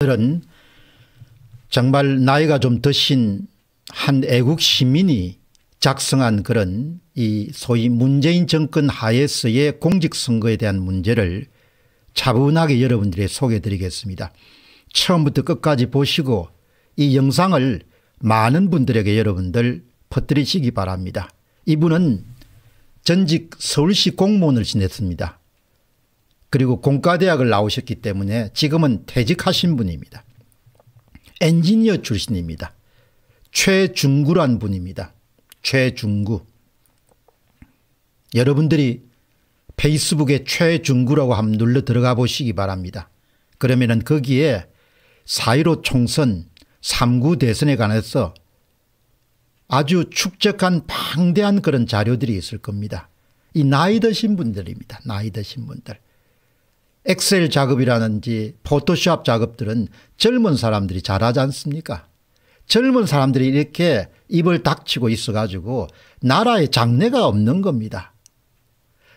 들은 정말 나이가 좀 드신 한 애국 시민이 작성한 그런 이 소위 문재인 정권 하에서의 공직선거에 대한 문제를 차분하게 여러분들에게 소개해 드리겠습니다. 처음부터 끝까지 보시고 이 영상을 많은 분들에게 여러분들 퍼뜨리시기 바랍니다. 이분은 전직 서울시 공무원을 지냈습니다. 그리고 공과대학을 나오셨기 때문에 지금은 퇴직하신 분입니다. 엔지니어 출신입니다. 최중구란 분입니다. 최중구. 여러분들이 페이스북에 최중구라고 한번 눌러 들어가 보시기 바랍니다. 그러면은 거기에 4.15 총선 3구 대선에 관해서 아주 축적한 방대한 그런 자료들이 있을 겁니다. 이 나이 드신 분들입니다. 나이 드신 분들. 엑셀 작업이라든지 포토샵 작업들은 젊은 사람들이 잘하지 않습니까? 젊은 사람들이 이렇게 입을 닥치고 있어 가지고 나라에 장래가 없는 겁니다.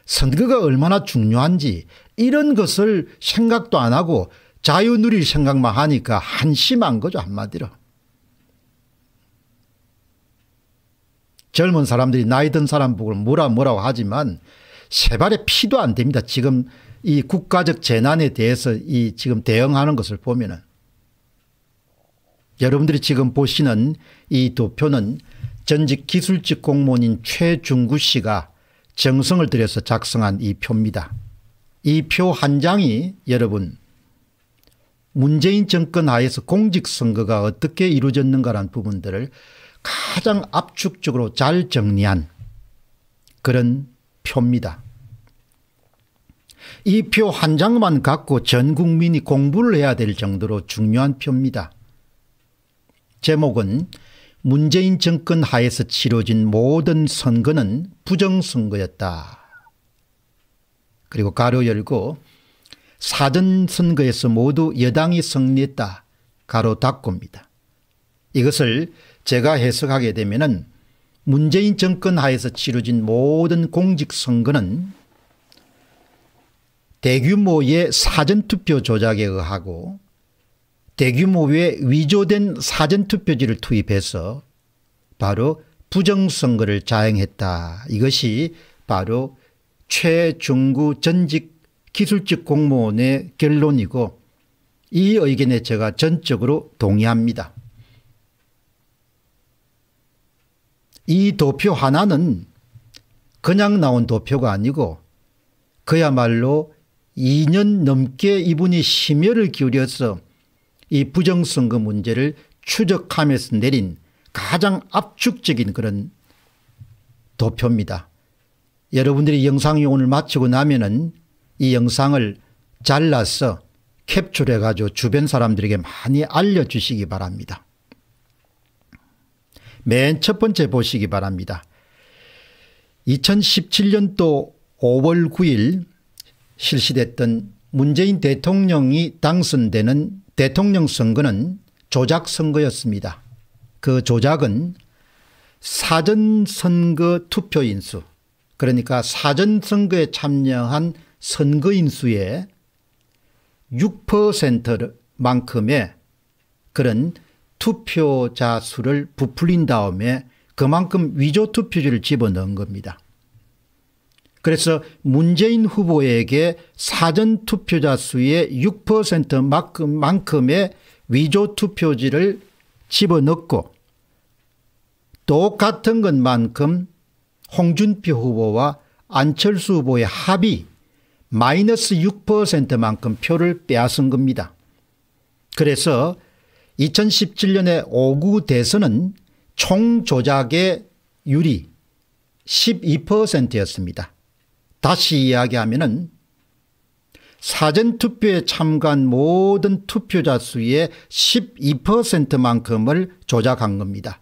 선거가 얼마나 중요한지 이런 것을 생각도 안 하고 자유 누릴 생각만 하니까 한심한 거죠, 한마디로. 젊은 사람들이 나이 든 사람 보고 뭐라고 하지만 세 발의 피도 안 됩니다. 지금 이 국가적 재난에 대해서 이 지금 대응하는 것을 보면은 여러분들이 지금 보시는 이 도표는 전직 기술직 공무원인 최중구 씨가 정성을 들여서 작성한 이 표입니다. 이 표 한 장이 여러분 문재인 정권 하에서 공직선거가 어떻게 이루어졌는가라는 부분들을 가장 압축적으로 잘 정리한 그런 표입니다. 이 표 한 장만 갖고 전 국민이 공부를 해야 될 정도로 중요한 표입니다. 제목은 문재인 정권 하에서 치러진 모든 선거는 부정선거였다. 그리고 가로 열고 사전선거에서 모두 여당이 승리했다. 가로 닫고입니다. 이것을 제가 해석하게 되면은 문재인 정권 하에서 치러진 모든 공직선거는 대규모의 사전투표 조작에 의하고 대규모의 위조된 사전투표지를 투입해서 바로 부정선거를 자행했다. 이것이 바로 최중구 전직 기술직 공무원의 결론이고 이 의견에 제가 전적으로 동의합니다. 이 도표 하나는 그냥 나온 도표가 아니고 그야말로 2년 넘게 이분이 심혈을 기울여서 이 부정선거 문제를 추적하면서 내린 가장 압축적인 그런 도표입니다. 여러분들이 영상이 오늘 마치고 나면은 이 영상을 잘라서 캡처해 가지고 주변 사람들에게 많이 알려주시기 바랍니다. 맨 첫 번째 보시기 바랍니다. 2017년도 5월 9일 실시됐던 문재인 대통령이 당선되는 대통령 선거는 조작 선거였습니다. 그 조작은 사전선거 투표인수, 그러니까 사전선거에 참여한 선거인수의 6%만큼의 그런 투표자 수를 부풀린 다음에 그만큼 위조 투표지를 집어넣은 겁니다. 그래서 문재인 후보에게 사전투표자 수의 6%만큼의 위조 투표지를 집어넣고 똑같은 것만큼 홍준표 후보와 안철수 후보의 합이 마이너스 6%만큼 표를 빼앗은 겁니다. 그래서 2017년에 5구 대선은 총조작의 율이 12%였습니다. 다시 이야기하면은 사전투표에 참가한 모든 투표자 수의 12%만큼을 조작한 겁니다.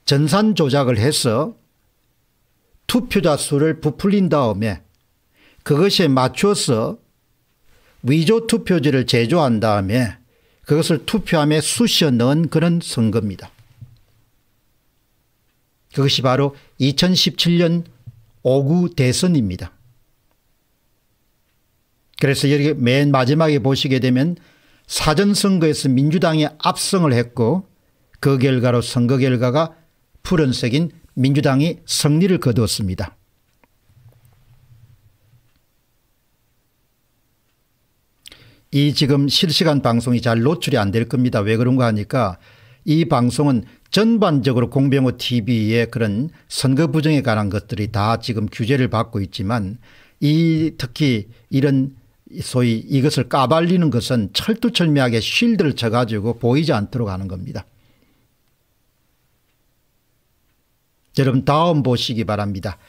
전산 조작을 해서 투표자 수를 부풀린 다음에 그것에 맞춰서 위조 투표지를 제조한 다음에 그것을 투표함에 쑤셔 넣은 그런 선거입니다. 그것이 바로 2017년 5구 대선입니다. 그래서 여기 맨 마지막에 보시게 되면 사전선거에서 민주당이 압승을 했고 그 결과로 선거 결과가 푸른색인 민주당이 승리를 거두었습니다. 이 지금 실시간 방송이 잘 노출이 안 될 겁니다. 왜 그런가 하니까 이 방송은 전반적으로 공병호 TV의 그런 선거 부정에 관한 것들이 다 지금 규제를 받고 있지만 특히 이런 소위 이것을 까발리는 것은 철두철미하게 쉴드를 쳐가지고 보이지 않도록 하는 겁니다. 여러분 다음 보시기 바랍니다.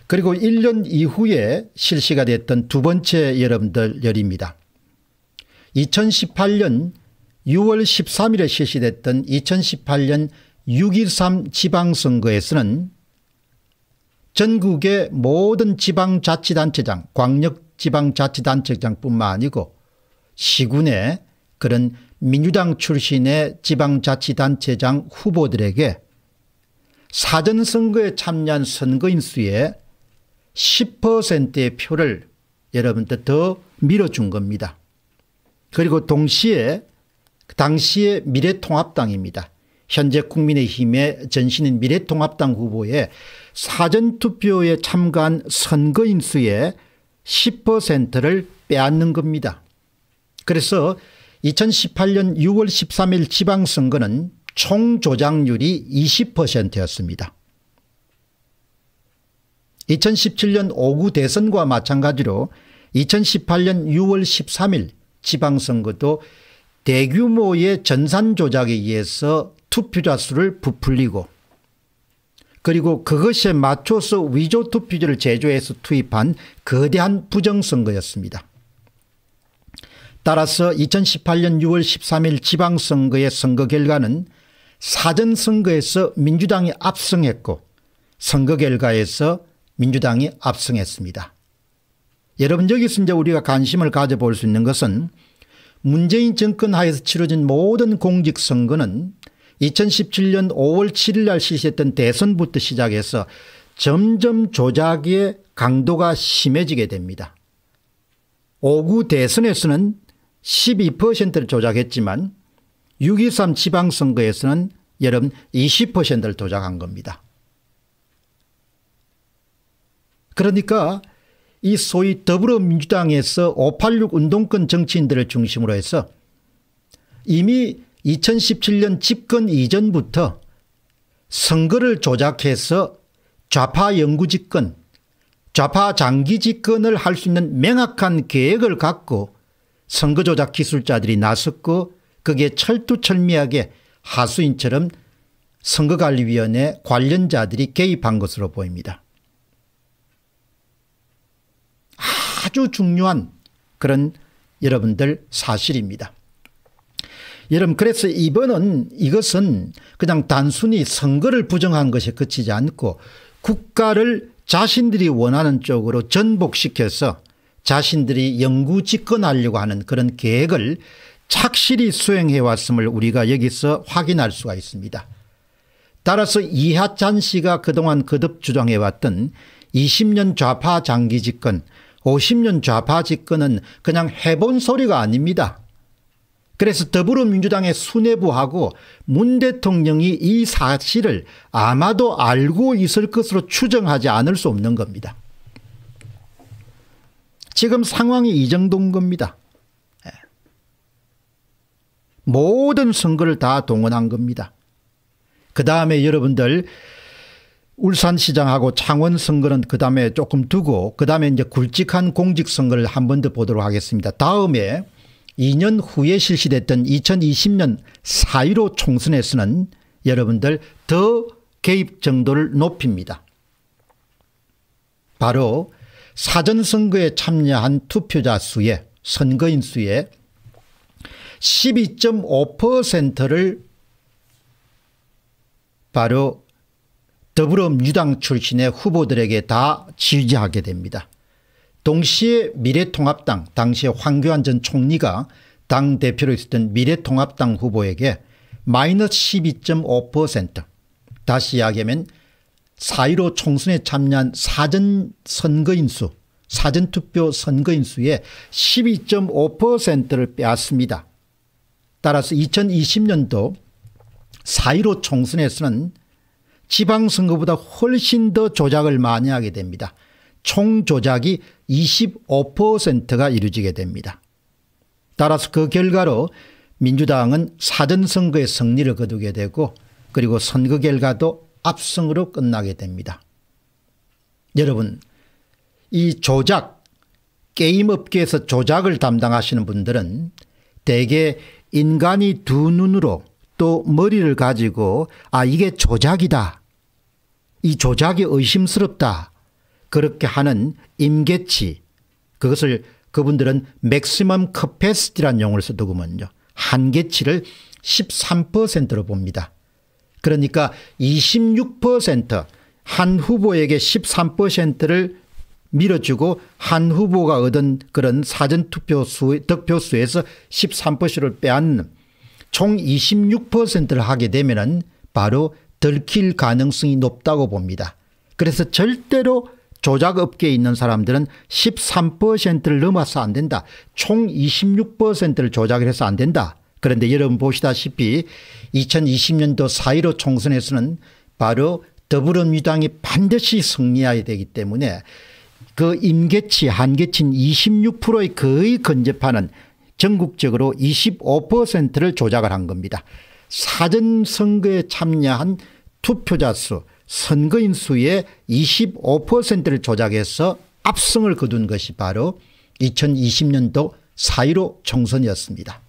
그리고 1년 이후에 실시가 됐던 두 번째 여러분들 열입니다. 2018년 6월 13일에 실시됐던 2018년 6.13 지방선거에서는 전국의 모든 지방자치단체장, 광역지방자치단체장뿐만 아니고 시군의 그런 민주당 출신의 지방자치단체장 후보들에게 사전선거에 참여한 선거인 수의 10%의 표를 여러분들 더 밀어준 겁니다. 그리고 동시에 당시의 미래통합당입니다. 현재 국민의힘의 전신인 미래통합당 후보의 사전투표에 참가한 선거인 수의 10%를 빼앗는 겁니다. 그래서 2018년 6월 13일 지방선거는 총 조작률이 20%였습니다. 2017년 5구 대선과 마찬가지로 2018년 6월 13일 지방선거도 대규모의 전산 조작에 의해서 투표자 수를 부풀리고 그리고 그것에 맞춰서 위조 투표지를 제조해서 투입한 거대한 부정선거였습니다. 따라서 2018년 6월 13일 지방선거의 선거 결과는 사전선거에서 민주당이 압승했고 선거 결과에서 민주당이 압승했습니다. 여러분 여기서 이제 우리가 관심을 가져볼 수 있는 것은 문재인 정권 하에서 치러진 모든 공직선거는 2017년 5월 7일 날 실시했던 대선부터 시작해서 점점 조작의 강도가 심해지게 됩니다. 5구 대선에서는 12%를 조작했지만 6.13 지방선거에서는 여러분 20%를 조작한 겁니다. 그러니까 이 소위 더불어민주당에서 586 운동권 정치인들을 중심으로 해서 이미 2017년 집권 이전부터 선거를 조작해서 좌파 영구 집권, 좌파 장기 집권을 할 수 있는 명확한 계획을 갖고 선거 조작 기술자들이 나섰고 그게 철두철미하게 하수인처럼 선거관리위원회 관련자들이 개입한 것으로 보입니다. 아주 중요한 그런 여러분들 사실입니다. 여러분 그래서 이것은 그냥 단순히 선거를 부정한 것에 그치지 않고 국가를 자신들이 원하는 쪽으로 전복시켜서 자신들이 영구 집권하려고 하는 그런 계획을 착실히 수행해 왔음을 우리가 여기서 확인할 수가 있습니다. 따라서 이하찬 씨가 그동안 거듭 주장해 왔던 20년 좌파 장기 집권 50년 좌파 집권은 그냥 해본 소리가 아닙니다. 그래서 더불어민주당의 수뇌부하고 문 대통령이 이 사실을 아마도 알고 있을 것으로 추정하지 않을 수 없는 겁니다. 지금 상황이 이 정도인 겁니다. 모든 선거를 다 동원한 겁니다. 그다음에 여러분들 울산시장하고 창원 선거는 그다음에 조금 두고 그다음에 이제 굵직한 공직선거를 한 번 더 보도록 하겠습니다. 다음에 2년 후에 실시됐던 2020년 4.15 총선에서는 여러분들 더 개입 정도를 높입니다. 바로 사전선거에 참여한 투표자 수의 선거인 수의 12.5%를 바로 더불어민주당 출신의 후보들에게 다 지지하게 됩니다. 동시에 미래통합당 당시에 황교안 전 총리가 당대표로 있었던 미래통합당 후보에게 마이너스 12.5% 다시 이야기하면 4.15 총선에 참여한 사전선거인수 사전투표 선거인수의 12.5%를 빼앗습니다. 따라서 2020년도 4.15 총선에서는 지방선거보다 훨씬 더 조작을 많이 하게 됩니다. 총 조작이 25%가 이루어지게 됩니다. 따라서 그 결과로 민주당은 사전선거의 승리를 거두게 되고 그리고 선거 결과도 압승으로 끝나게 됩니다. 여러분, 이 조작, 게임 업계에서 조작을 담당하시는 분들은 대개 인간이 두 눈으로 또 머리를 가지고 이게 조작이다, 이 조작이 의심스럽다, 그렇게 하는 임계치, 그것을 그분들은 맥시멈 커패시티라는 용어를 쓰더군요. 한계치를 13%로 봅니다. 그러니까 26%, 한 후보에게 13%를 밀어주고 한 후보가 얻은 그런 사전투표 득표수에서 13%를 빼앗는 총 26%를 하게 되면 바로 들킬 가능성이 높다고 봅니다. 그래서 절대로 조작업계에 있는 사람들은 13%를 넘어서 안 된다. 총 26%를 조작을 해서 안 된다. 그런데 여러분 보시다시피 2020년도 4.15 총선에서는 바로 더불어민주당이 반드시 승리해야 되기 때문에 그 임계치 한계치인 26%의 거의 근접하는 전국적으로 25%를 조작을 한 겁니다. 사전선거에 참여한 투표자 수, 선거인 수의 25%를 조작해서 압승을 거둔 것이 바로 2020년도 4.15 총선이었습니다.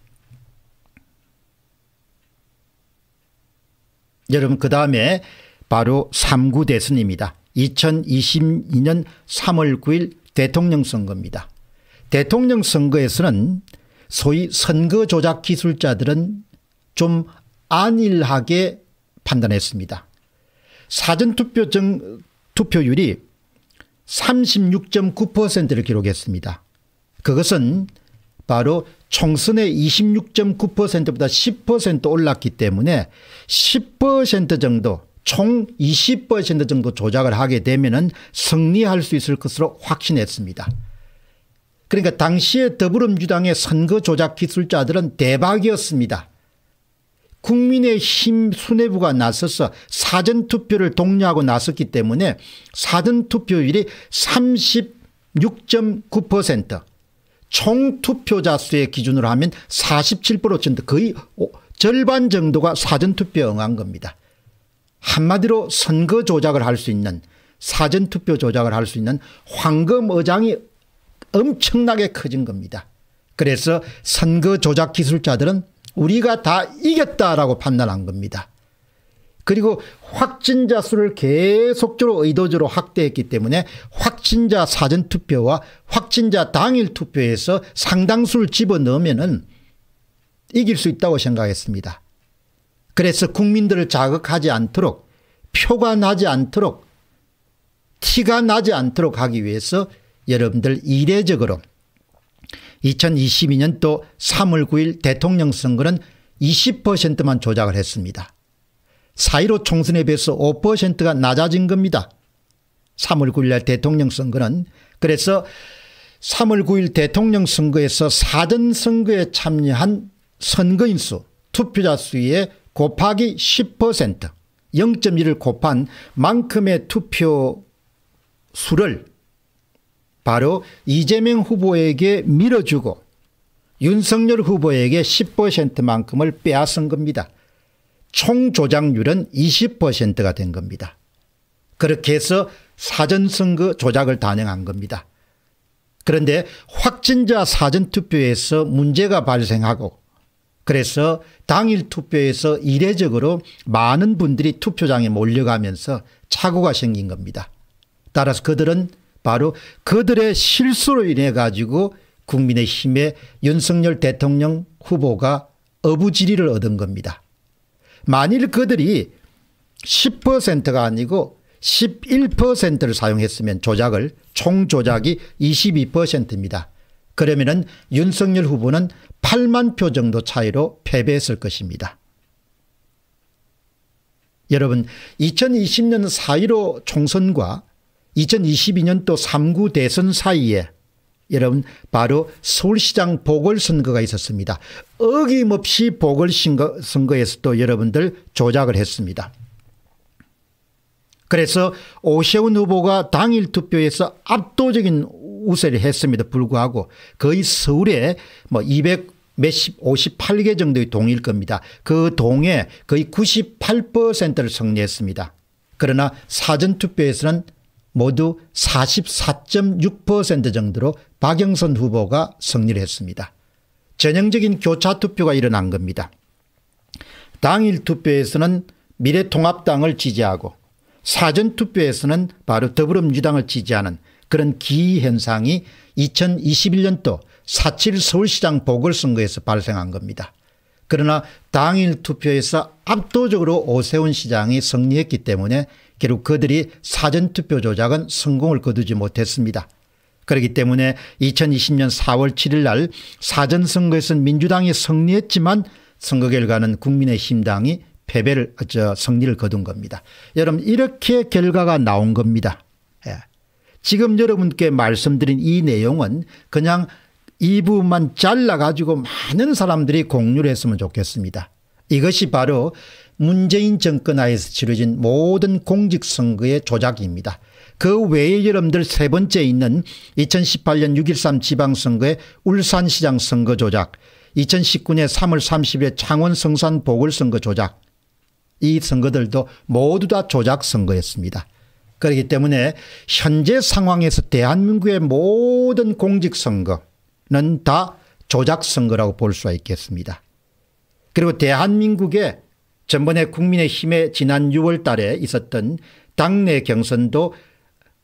여러분, 그 다음에 바로 3구 대선입니다. 2022년 3월 9일 대통령 선거입니다. 대통령 선거에서는 소위 선거 조작 기술자들은 좀 안일하게 판단했습니다. 사전투표 투표율이 36.9%를 기록했습니다. 그것은 바로 총선의 26.9%보다 10% 올랐기 때문에 10% 정도, 총 20% 정도 조작을 하게 되면 승리할 수 있을 것으로 확신했습니다. 그러니까 당시에 더불어민주당의 선거 조작 기술자들은 대박이었습니다. 국민의힘 수뇌부가 나서서 사전투표를 독려하고 나섰기 때문에 사전투표율이 36.9%, 총 투표자 수의 기준으로 하면 47% 거의 절반 정도가 사전투표에 응한 겁니다. 한마디로 선거 조작을 할 수 있는, 사전투표 조작을 할 수 있는 황금어장이 엄청나게 커진 겁니다. 그래서 선거 조작 기술자들은 우리가 다 이겼다라고 판단한 겁니다. 그리고 확진자 수를 계속적으로 의도적으로 확대했기 때문에 확진자 사전투표와 확진자 당일 투표에서 상당수를 집어넣으면 이길 수 있다고 생각했습니다. 그래서 국민들을 자극하지 않도록, 표가 나지 않도록, 티가 나지 않도록 하기 위해서 여러분들 이례적으로 2022년도 3월 9일 대통령 선거는 20%만 조작을 했습니다. 4.15 총선에 비해서 5%가 낮아진 겁니다. 3월 9일 날 대통령 선거는. 그래서 3월 9일 대통령 선거에서 사전선거에 참여한 선거인 수, 투표자 수의 곱하기 10%, 0.1을 곱한 만큼의 투표 수를 바로 이재명 후보에게 밀어주고 윤석열 후보에게 10%만큼을 빼앗은 겁니다. 총 조작률은 20%가 된 겁니다. 그렇게 해서 사전선거 조작을 단행한 겁니다. 그런데 확진자 사전투표에서 문제가 발생하고 그래서 당일 투표에서 이례적으로 많은 분들이 투표장에 몰려가면서 착오가 생긴 겁니다. 따라서 그들은 바로 그들의 실수로 인해 가지고 국민의힘의 윤석열 대통령 후보가 어부지리를 얻은 겁니다. 만일 그들이 10%가 아니고 11%를 사용했으면 조작을, 총 조작이 22%입니다. 그러면은 윤석열 후보는 8만 표 정도 차이로 패배했을 것입니다. 여러분, 2020년 4.15 총선과 2022년도 3구 대선 사이에 여러분 바로 서울시장 보궐선거가 있었습니다. 어김없이 보궐선거에서도 여러분들 조작을 했습니다. 그래서 오세훈 후보가 당일 투표에서 압도적인 우세를 했음에도 불구하고 거의 서울에 뭐 58개 정도의 동일 겁니다. 그 동에 거의 98%를 승리했습니다. 그러나 사전투표에서는 모두 44.6% 정도로 박영선 후보가 승리를 했습니다. 전형적인 교차투표가 일어난 겁니다. 당일 투표에서는 미래통합당을 지지하고 사전투표에서는 바로 더불어민주당을 지지하는 그런 기현상이 2021년도 4.7 서울시장 보궐선거에서 발생한 겁니다. 그러나 당일 투표에서 압도적으로 오세훈 시장이 승리했기 때문에 결국 그들이 사전투표 조작은 성공을 거두지 못했습니다. 그렇기 때문에 2020년 4월 7일 날 사전선거에서는 민주당이 승리했지만 선거 결과는 국민의힘당이 승리를 거둔 겁니다. 여러분 이렇게 결과가 나온 겁니다. 예. 지금 여러분께 말씀드린 이 내용은 그냥 이 부분만 잘라가지고 많은 사람들이 공유를 했으면 좋겠습니다. 이것이 바로 문재인 정권 하에서 치러진 모든 공직선거의 조작입니다. 그 외에 여러분들 세 번째 있는 2018년 6.13 지방선거의 울산시장 선거 조작, 2019년 3월 30일 창원 성산 보궐선거 조작, 이 선거들도 모두 다 조작 선거였습니다. 그렇기 때문에 현재 상황에서 대한민국의 모든 공직선거는 다 조작 선거라고 볼 수가 있겠습니다. 그리고 대한민국의 전번에 국민의힘에 지난 6월 달에 있었던 당내 경선도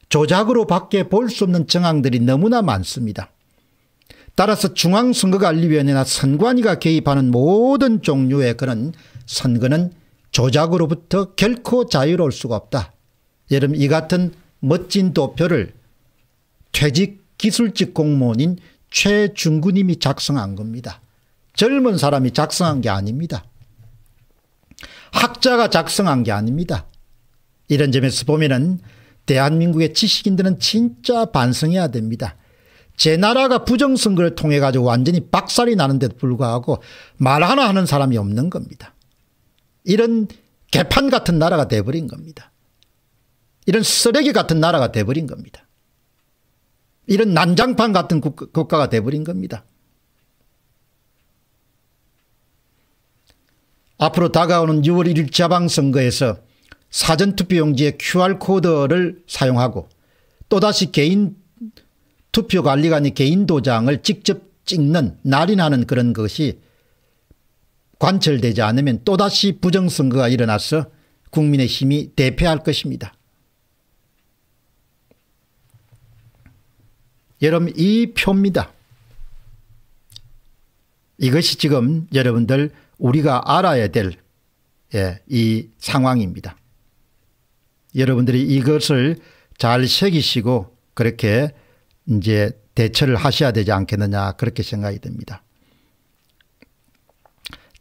조작으로 밖에 볼 수 없는 정황들이 너무나 많습니다. 따라서 중앙선거관리위원회나 선관위가 개입하는 모든 종류의 그런 선거는 조작으로부터 결코 자유로울 수가 없다. 여러분 이 같은 멋진 도표를 퇴직 기술직 공무원인 최중구 님이 작성한 겁니다. 젊은 사람이 작성한 게 아닙니다. 학자가 작성한 게 아닙니다. 이런 점에서 보면은 대한민국의 지식인들은 진짜 반성해야 됩니다. 제 나라가 부정선거를 통해 가지고 완전히 박살이 나는데도 불구하고 말 하나 하는 사람이 없는 겁니다. 이런 개판 같은 나라가 돼버린 겁니다. 이런 쓰레기 같은 나라가 돼버린 겁니다. 이런 난장판 같은 국가가 돼버린 겁니다. 앞으로 다가오는 6월 1일 지방선거에서 사전투표용지에 QR코드를 사용하고 또다시 개인 투표관리관이 개인 도장을 직접 찍는 날인하는 그런 것이 관철되지 않으면 또다시 부정선거가 일어나서 국민의힘이 대패할 것입니다. 여러분 이 표입니다. 이것이 지금 여러분들 우리가 알아야 될 이 상황입니다. 여러분들이 이것을 잘 새기시고 그렇게 이제 대처를 하셔야 되지 않겠느냐 그렇게 생각이 듭니다.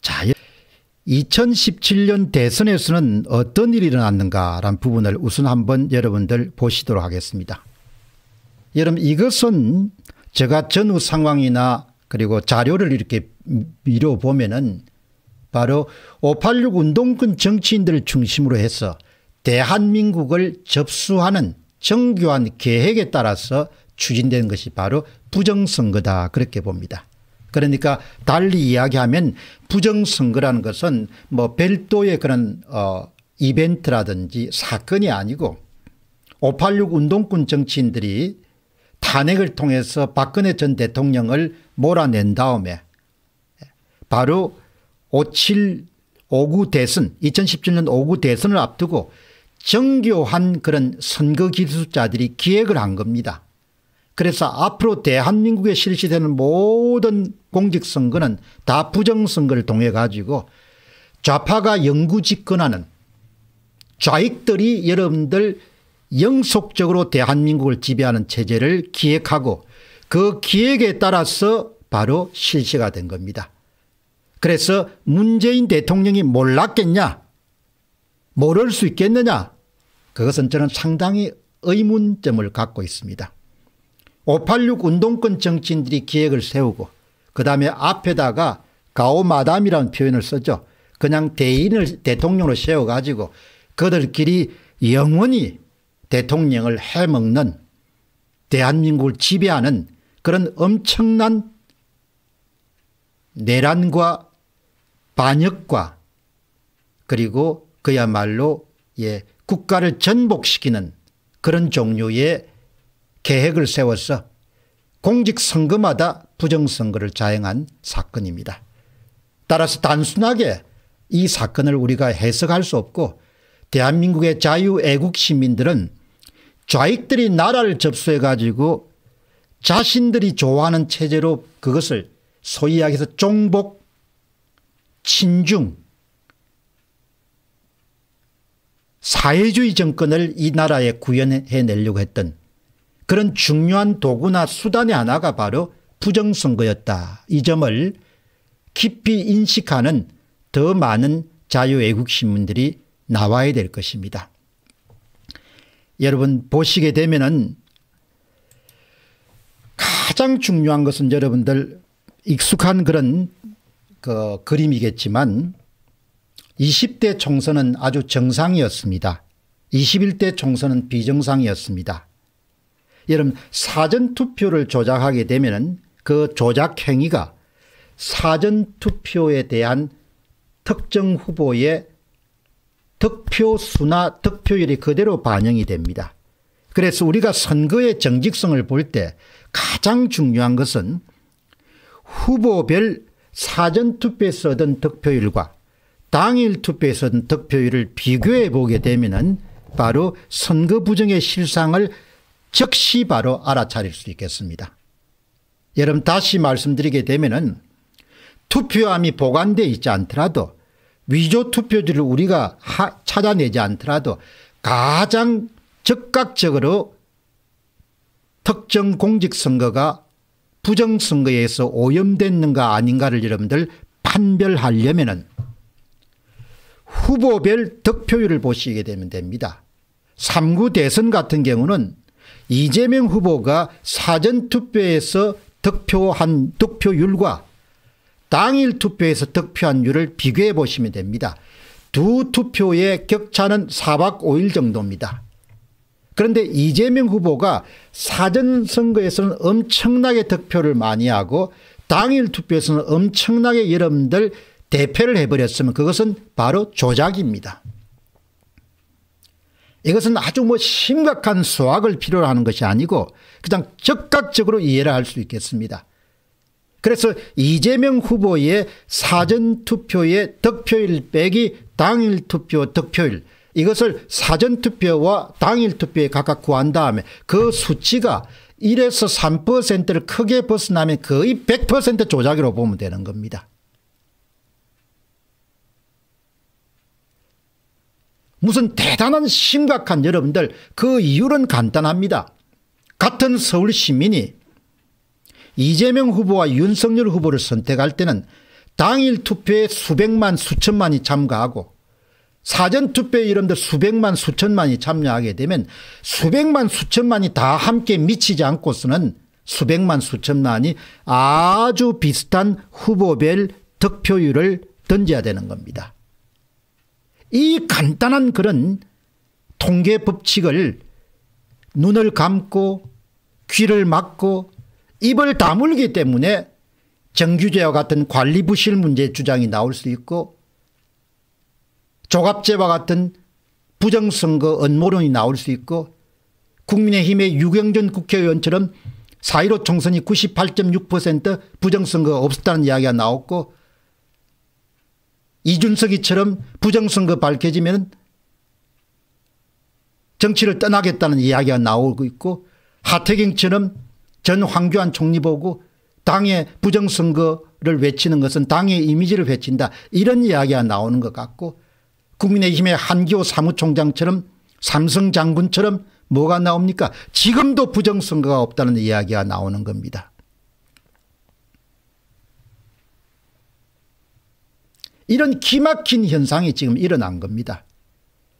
자, 2017년 대선에서는 어떤 일이 일어났는가라는 부분을 우선 한번 여러분들 보시도록 하겠습니다. 여러분 이것은 제가 전후 상황이나 그리고 자료를 이렇게 미뤄보면은 바로 586 운동권 정치인들을 중심으로 해서 대한민국을 접수하는 정교한 계획에 따라서 추진된 것이 바로 부정선거다 그렇게 봅니다. 그러니까 달리 이야기하면 부정선거라는 것은 뭐 별도의 그런 이벤트라든지 사건이 아니고 586 운동권 정치인들이 탄핵을 통해서 박근혜 전 대통령을 몰아낸 다음에 바로 59 대선 2017년 59 대선을 앞두고 정교한 그런 선거 기술자들이 기획을 한 겁니다. 그래서 앞으로 대한민국에 실시되는 모든 공직선거는 다 부정선거를 통해 가지고 좌파가 영구집권하는 좌익들이 여러분들 영속적으로 대한민국을 지배하는 체제를 기획하고 그 기획에 따라서 바로 실시가 된 겁니다. 그래서 문재인 대통령이 몰랐겠냐 모를 수 있겠느냐 그것은 저는 상당히 의문점을 갖고 있습니다. 586 운동권 정치인들이 기획을 세우고 그다음에 앞에다가 가오마담이라는 표현을 쓰죠. 그냥 대인을 대통령으로 세워가지고 그들끼리 영원히 대통령을 해먹는 대한민국을 지배하는 그런 엄청난 내란과 반역과 그리고 그야말로 국가를 전복시키는 그런 종류의 계획을 세워서 공직선거마다 부정선거를 자행한 사건입니다. 따라서 단순하게 이 사건을 우리가 해석할 수 없고 대한민국의 자유애국 시민들은 좌익들이 나라를 접수해 가지고 자신들이 좋아하는 체제로 그것을 소위 이야기해서 종복, 친중, 사회주의 정권을 이 나라에 구현해내려고 했던 그런 중요한 도구나 수단의 하나가 바로 부정선거였다. 이 점을 깊이 인식하는 더 많은 자유애국 시민들이 나와야 될 것입니다. 여러분 보시게 되면은 가장 중요한 것은 여러분들 익숙한 그런 그림이겠지만 20대 총선은 아주 정상이었습니다. 21대 총선은 비정상이었습니다. 여러분 사전투표를 조작하게 되면은 그 조작 행위가 사전투표에 대한 특정 후보의 득표수나 득표율이 그대로 반영이 됩니다. 그래서 우리가 선거의 정직성을 볼 때 가장 중요한 것은 후보별 사전투표에서 얻은 득표율과 당일 투표에서 얻은 득표율을 비교해 보게 되면은 바로 선거 부정의 실상을 즉시 바로 알아차릴 수 있겠습니다. 여러분 다시 말씀드리게 되면은 투표함이 보관되어 있지 않더라도 위조 투표지를 우리가 찾아내지 않더라도 가장 즉각적으로 특정 공직선거가 부정선거에서 오염됐는가 아닌가를 여러분들 판별하려면은 후보별 득표율을 보시게 되면 됩니다. 3구 대선 같은 경우는 이재명 후보가 사전투표에서 득표한 득표율과 당일 투표에서 득표한 율을 비교해 보시면 됩니다. 두 투표의 격차는 4박 5일 정도입니다. 그런데 이재명 후보가 사전선거에서는 엄청나게 득표를 많이 하고 당일 투표에서는 엄청나게 여러분들 대패를 해버렸으면 그것은 바로 조작입니다. 이것은 아주 심각한 수학을 필요로 하는 것이 아니고 그냥 즉각적으로 이해를 할 수 있겠습니다. 그래서 이재명 후보의 사전투표의 득표율 빼기 당일투표 득표율 이것을 사전투표와 당일투표에 각각 구한 다음에 그 수치가 1에서 3%를 크게 벗어나면 거의 100% 조작이라고 보면 되는 겁니다. 무슨 대단한 심각한 여러분들 그 이유는 간단합니다. 같은 서울 시민이 이재명 후보와 윤석열 후보를 선택할 때는 당일 투표에 수백만 수천만이 참가하고 사전투표에 여러분들 수백만 수천만이 참여하게 되면 수백만 수천만이 다 함께 미치지 않고서는 수백만 수천만이 아주 비슷한 후보별 득표율을 던져야 되는 겁니다. 이 간단한 그런 통계 법칙을 눈을 감고 귀를 막고 입을 다물기 때문에 정규제와 같은 관리부실 문제 주장이 나올 수 있고 조갑제와 같은 부정선거 음모론이 나올 수 있고 국민의힘의 유경준 국회의원처럼 4.15 총선이 98.6% 부정선거가 없었다는 이야기가 나왔고 이준석이처럼 부정선거 밝혀지면 정치를 떠나겠다는 이야기가 나오고 있고 하태경처럼 전 황교안 총리 보고 당의 부정선거를 외치는 것은 당의 이미지를 해친다 이런 이야기가 나오는 것 같고 국민의힘의 한기호 사무총장처럼 삼성 장군처럼 뭐가 나옵니까? 지금도 부정선거가 없다는 이야기가 나오는 겁니다. 이런 기막힌 현상이 지금 일어난 겁니다.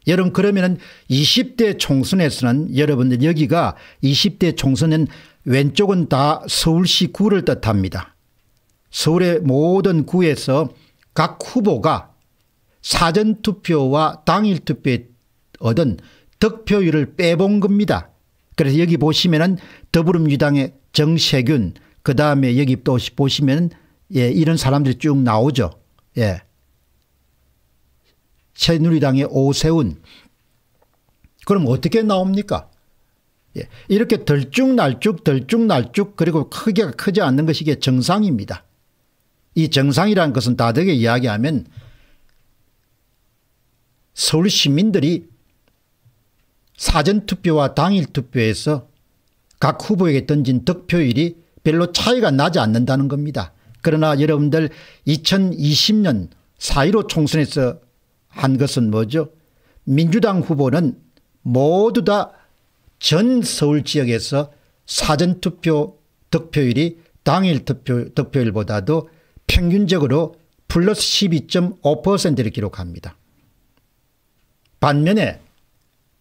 여러분 그러면은 20대 총선에서는 여러분들 여기가 20대 총선은 왼쪽은 다 서울시 구를 뜻합니다. 서울의 모든 구에서 각 후보가 사전투표와 당일투표에 얻은 득표율을 빼본 겁니다. 그래서 여기 보시면은 더불어민주당의 정세균 그다음에 여기 또 보시면 예, 이런 사람들이 쭉 나오죠. 예. 새누리당의 오세훈. 그럼 어떻게 나옵니까? 예. 이렇게 들쭉날쭉 그리고 크기가 크지 않는 것이 이게 정상입니다. 이 정상이라는 것은 다르게 이야기하면 서울 시민들이 사전투표와 당일투표에서 각 후보에게 던진 득표율이 별로 차이가 나지 않는다는 겁니다. 그러나 여러분들 2020년 4.15 총선에서 한 것은 뭐죠? 민주당 후보는 모두 다 전 서울 지역에서 사전투표 득표율이 당일투표 득표율보다도 평균적으로 플러스 12.5%를 기록합니다. 반면에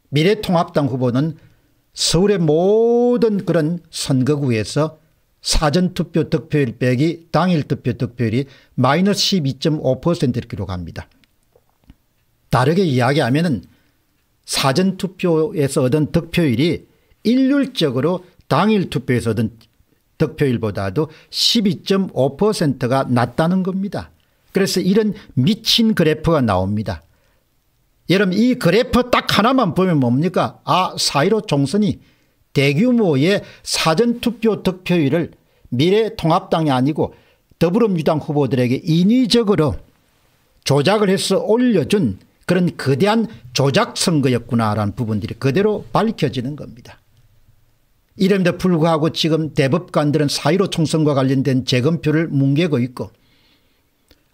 미래통합당 후보는 서울의 모든 그런 선거구에서 사전투표 득표율 빼기 당일투표 득표율이 마이너스 12.5%를 기록합니다. 다르게 이야기하면 사전투표에서 얻은 득표율이 일률적으로 당일투표에서 얻은 득표율보다도 12.5%가 낮다는 겁니다. 그래서 이런 미친 그래프가 나옵니다. 여러분 이 그래프 딱 하나만 보면 뭡니까? 4.15 총선이 대규모의 사전투표 득표율을 미래통합당이 아니고 더불어민주당 후보들에게 인위적으로 조작을 해서 올려준 그런 거대한 조작 선거였구나라는 부분들이 그대로 밝혀지는 겁니다. 이름에도 불구하고 지금 대법관들은 4.15 총선과 관련된 재검표를 뭉개고 있고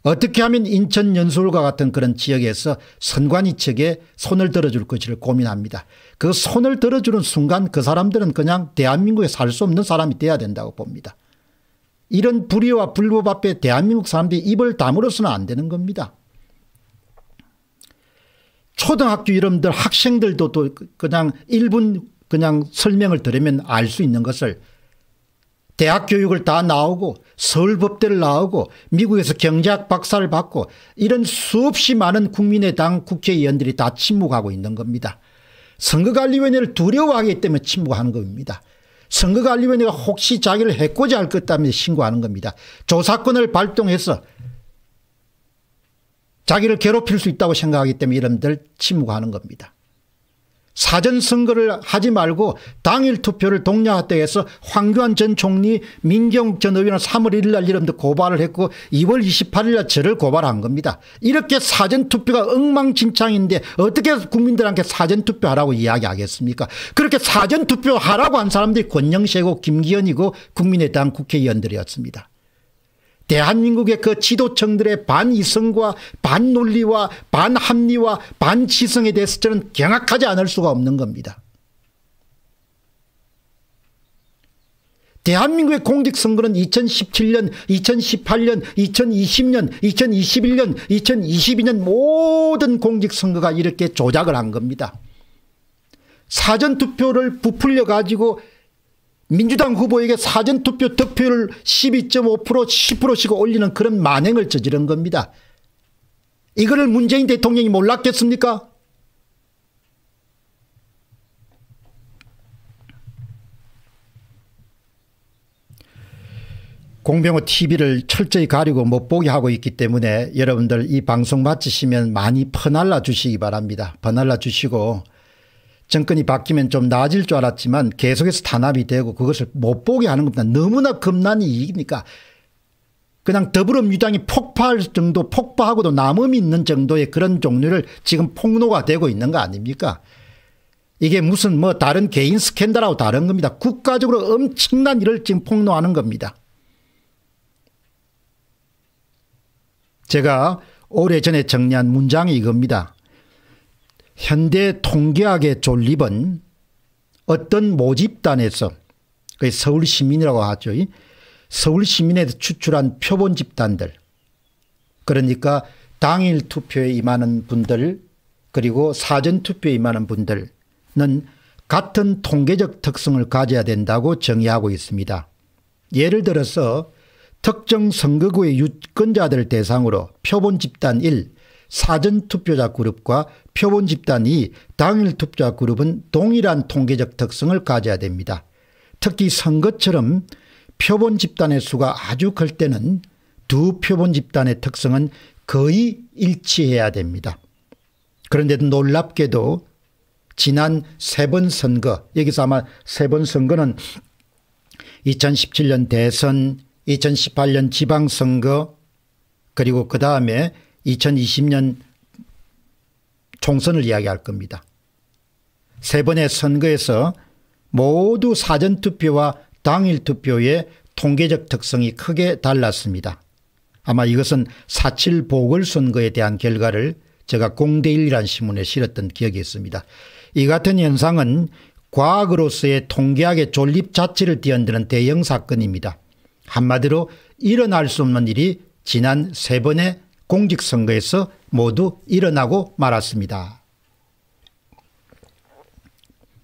어떻게 하면 인천 연수울과 같은 그런 지역에서 선관위 측에 손을 들어줄 것을 고민합니다. 그 손을 들어주는 순간 그 사람들은 그냥 대한민국에 살 수 없는 사람이 돼야 된다고 봅니다. 이런 불의와 불법 앞에 대한민국 사람들이 입을 다물어서는 안 되는 겁니다. 초등학교 여러분들 학생들도 또 그냥 1분 그냥 설명을 들으면 알 수 있는 것을 대학 교육을 다 나오고 서울법대를 나오고 미국에서 경제학 박사를 받고 이런 수없이 많은 국민의당 국회의원들이 다 침묵하고 있는 겁니다. 선거관리위원회를 두려워하기 때문에 침묵하는 겁니다. 선거관리위원회가 혹시 자기를 해코지 할 것 때문에 신고하는 겁니다. 조사권을 발동해서 자기를 괴롭힐 수 있다고 생각하기 때문에 여러분들 침묵하는 겁니다. 사전선거를 하지 말고 당일 투표를 독려하도록 해서 황교안 전 총리 민경욱 전 의원은 3월 1일 날 여러분들 고발을 했고 2월 28일 날 저를 고발한 겁니다. 이렇게 사전투표가 엉망진창인데 어떻게 국민들한테 사전투표하라고 이야기하겠습니까? 그렇게 사전투표하라고 한 사람들이 권영세고 김기현이고 국민의당 국회의원들이었습니다. 대한민국의 그 지도층들의 반이성과 반논리와 반합리와 반지성에 대해서 저는 경악하지 않을 수가 없는 겁니다. 대한민국의 공직선거는 2017년, 2018년, 2020년, 2021년, 2022년 모든 공직선거가 이렇게 조작을 한 겁니다. 사전투표를 부풀려 가지고 민주당 후보에게 사전투표 득표율을 12.5% 10%씩 올리는 그런 만행을 저지른 겁니다. 이거를 문재인 대통령이 몰랐겠습니까? 공병호 TV를 철저히 가리고 못 보게 하고 있기 때문에 여러분들 이 방송 마치시면 많이 퍼날라 주시기 바랍니다. 퍼날라 주시고 정권이 바뀌면 좀 나아질 줄 알았지만 계속해서 탄압이 되고 그것을 못 보게 하는 겁니다. 너무나 겁나는 이익이니까 그냥 더불어민주당이 폭파할 정도 폭파하고도 남음이 있는 정도의 그런 종류를 지금 폭로가 되고 있는 거 아닙니까? 이게 무슨 뭐 다른 개인 스캔들하고 다른 겁니다. 국가적으로 엄청난 일을 지금 폭로하는 겁니다. 제가 오래전에 정리한 문장이 이겁니다. 현대 통계학의 존립은 어떤 모집단에서 서울시민이라고 하죠. 서울시민에서 추출한 표본 집단들 그러니까 당일 투표에 임하는 분들 그리고 사전투표에 임하는 분들은 같은 통계적 특성을 가져야 된다고 정의하고 있습니다. 예를 들어서 특정 선거구의 유권자들을 대상으로 표본 집단 1 사전투표자 그룹과 표본 집단 2 당일 투표자 그룹은 동일한 통계적 특성을 가져야 됩니다. 특히 선거처럼 표본 집단의 수가 아주 클 때는 두 표본 집단의 특성은 거의 일치해야 됩니다. 그런데도 놀랍게도 지난 3번 선거, 여기서 아마 3번 선거는 2017년 대선, 2018년 지방선거, 그리고 그 다음에 2020년 총선을 이야기할 겁니다. 3번의 선거에서 모두 사전투표와 당일투표의 통계적 특성이 크게 달랐습니다. 아마 이것은 4.7 보궐선거에 대한 결과를 제가 공대일이라는 신문에 실었던 기억이 있습니다. 이 같은 현상은 과학으로서의 통계학의 존립 자체를 뒤흔드는 대형 사건입니다. 한마디로 일어날 수 없는 일이 지난 3번의 공직선거에서 모두 일어나고 말았습니다.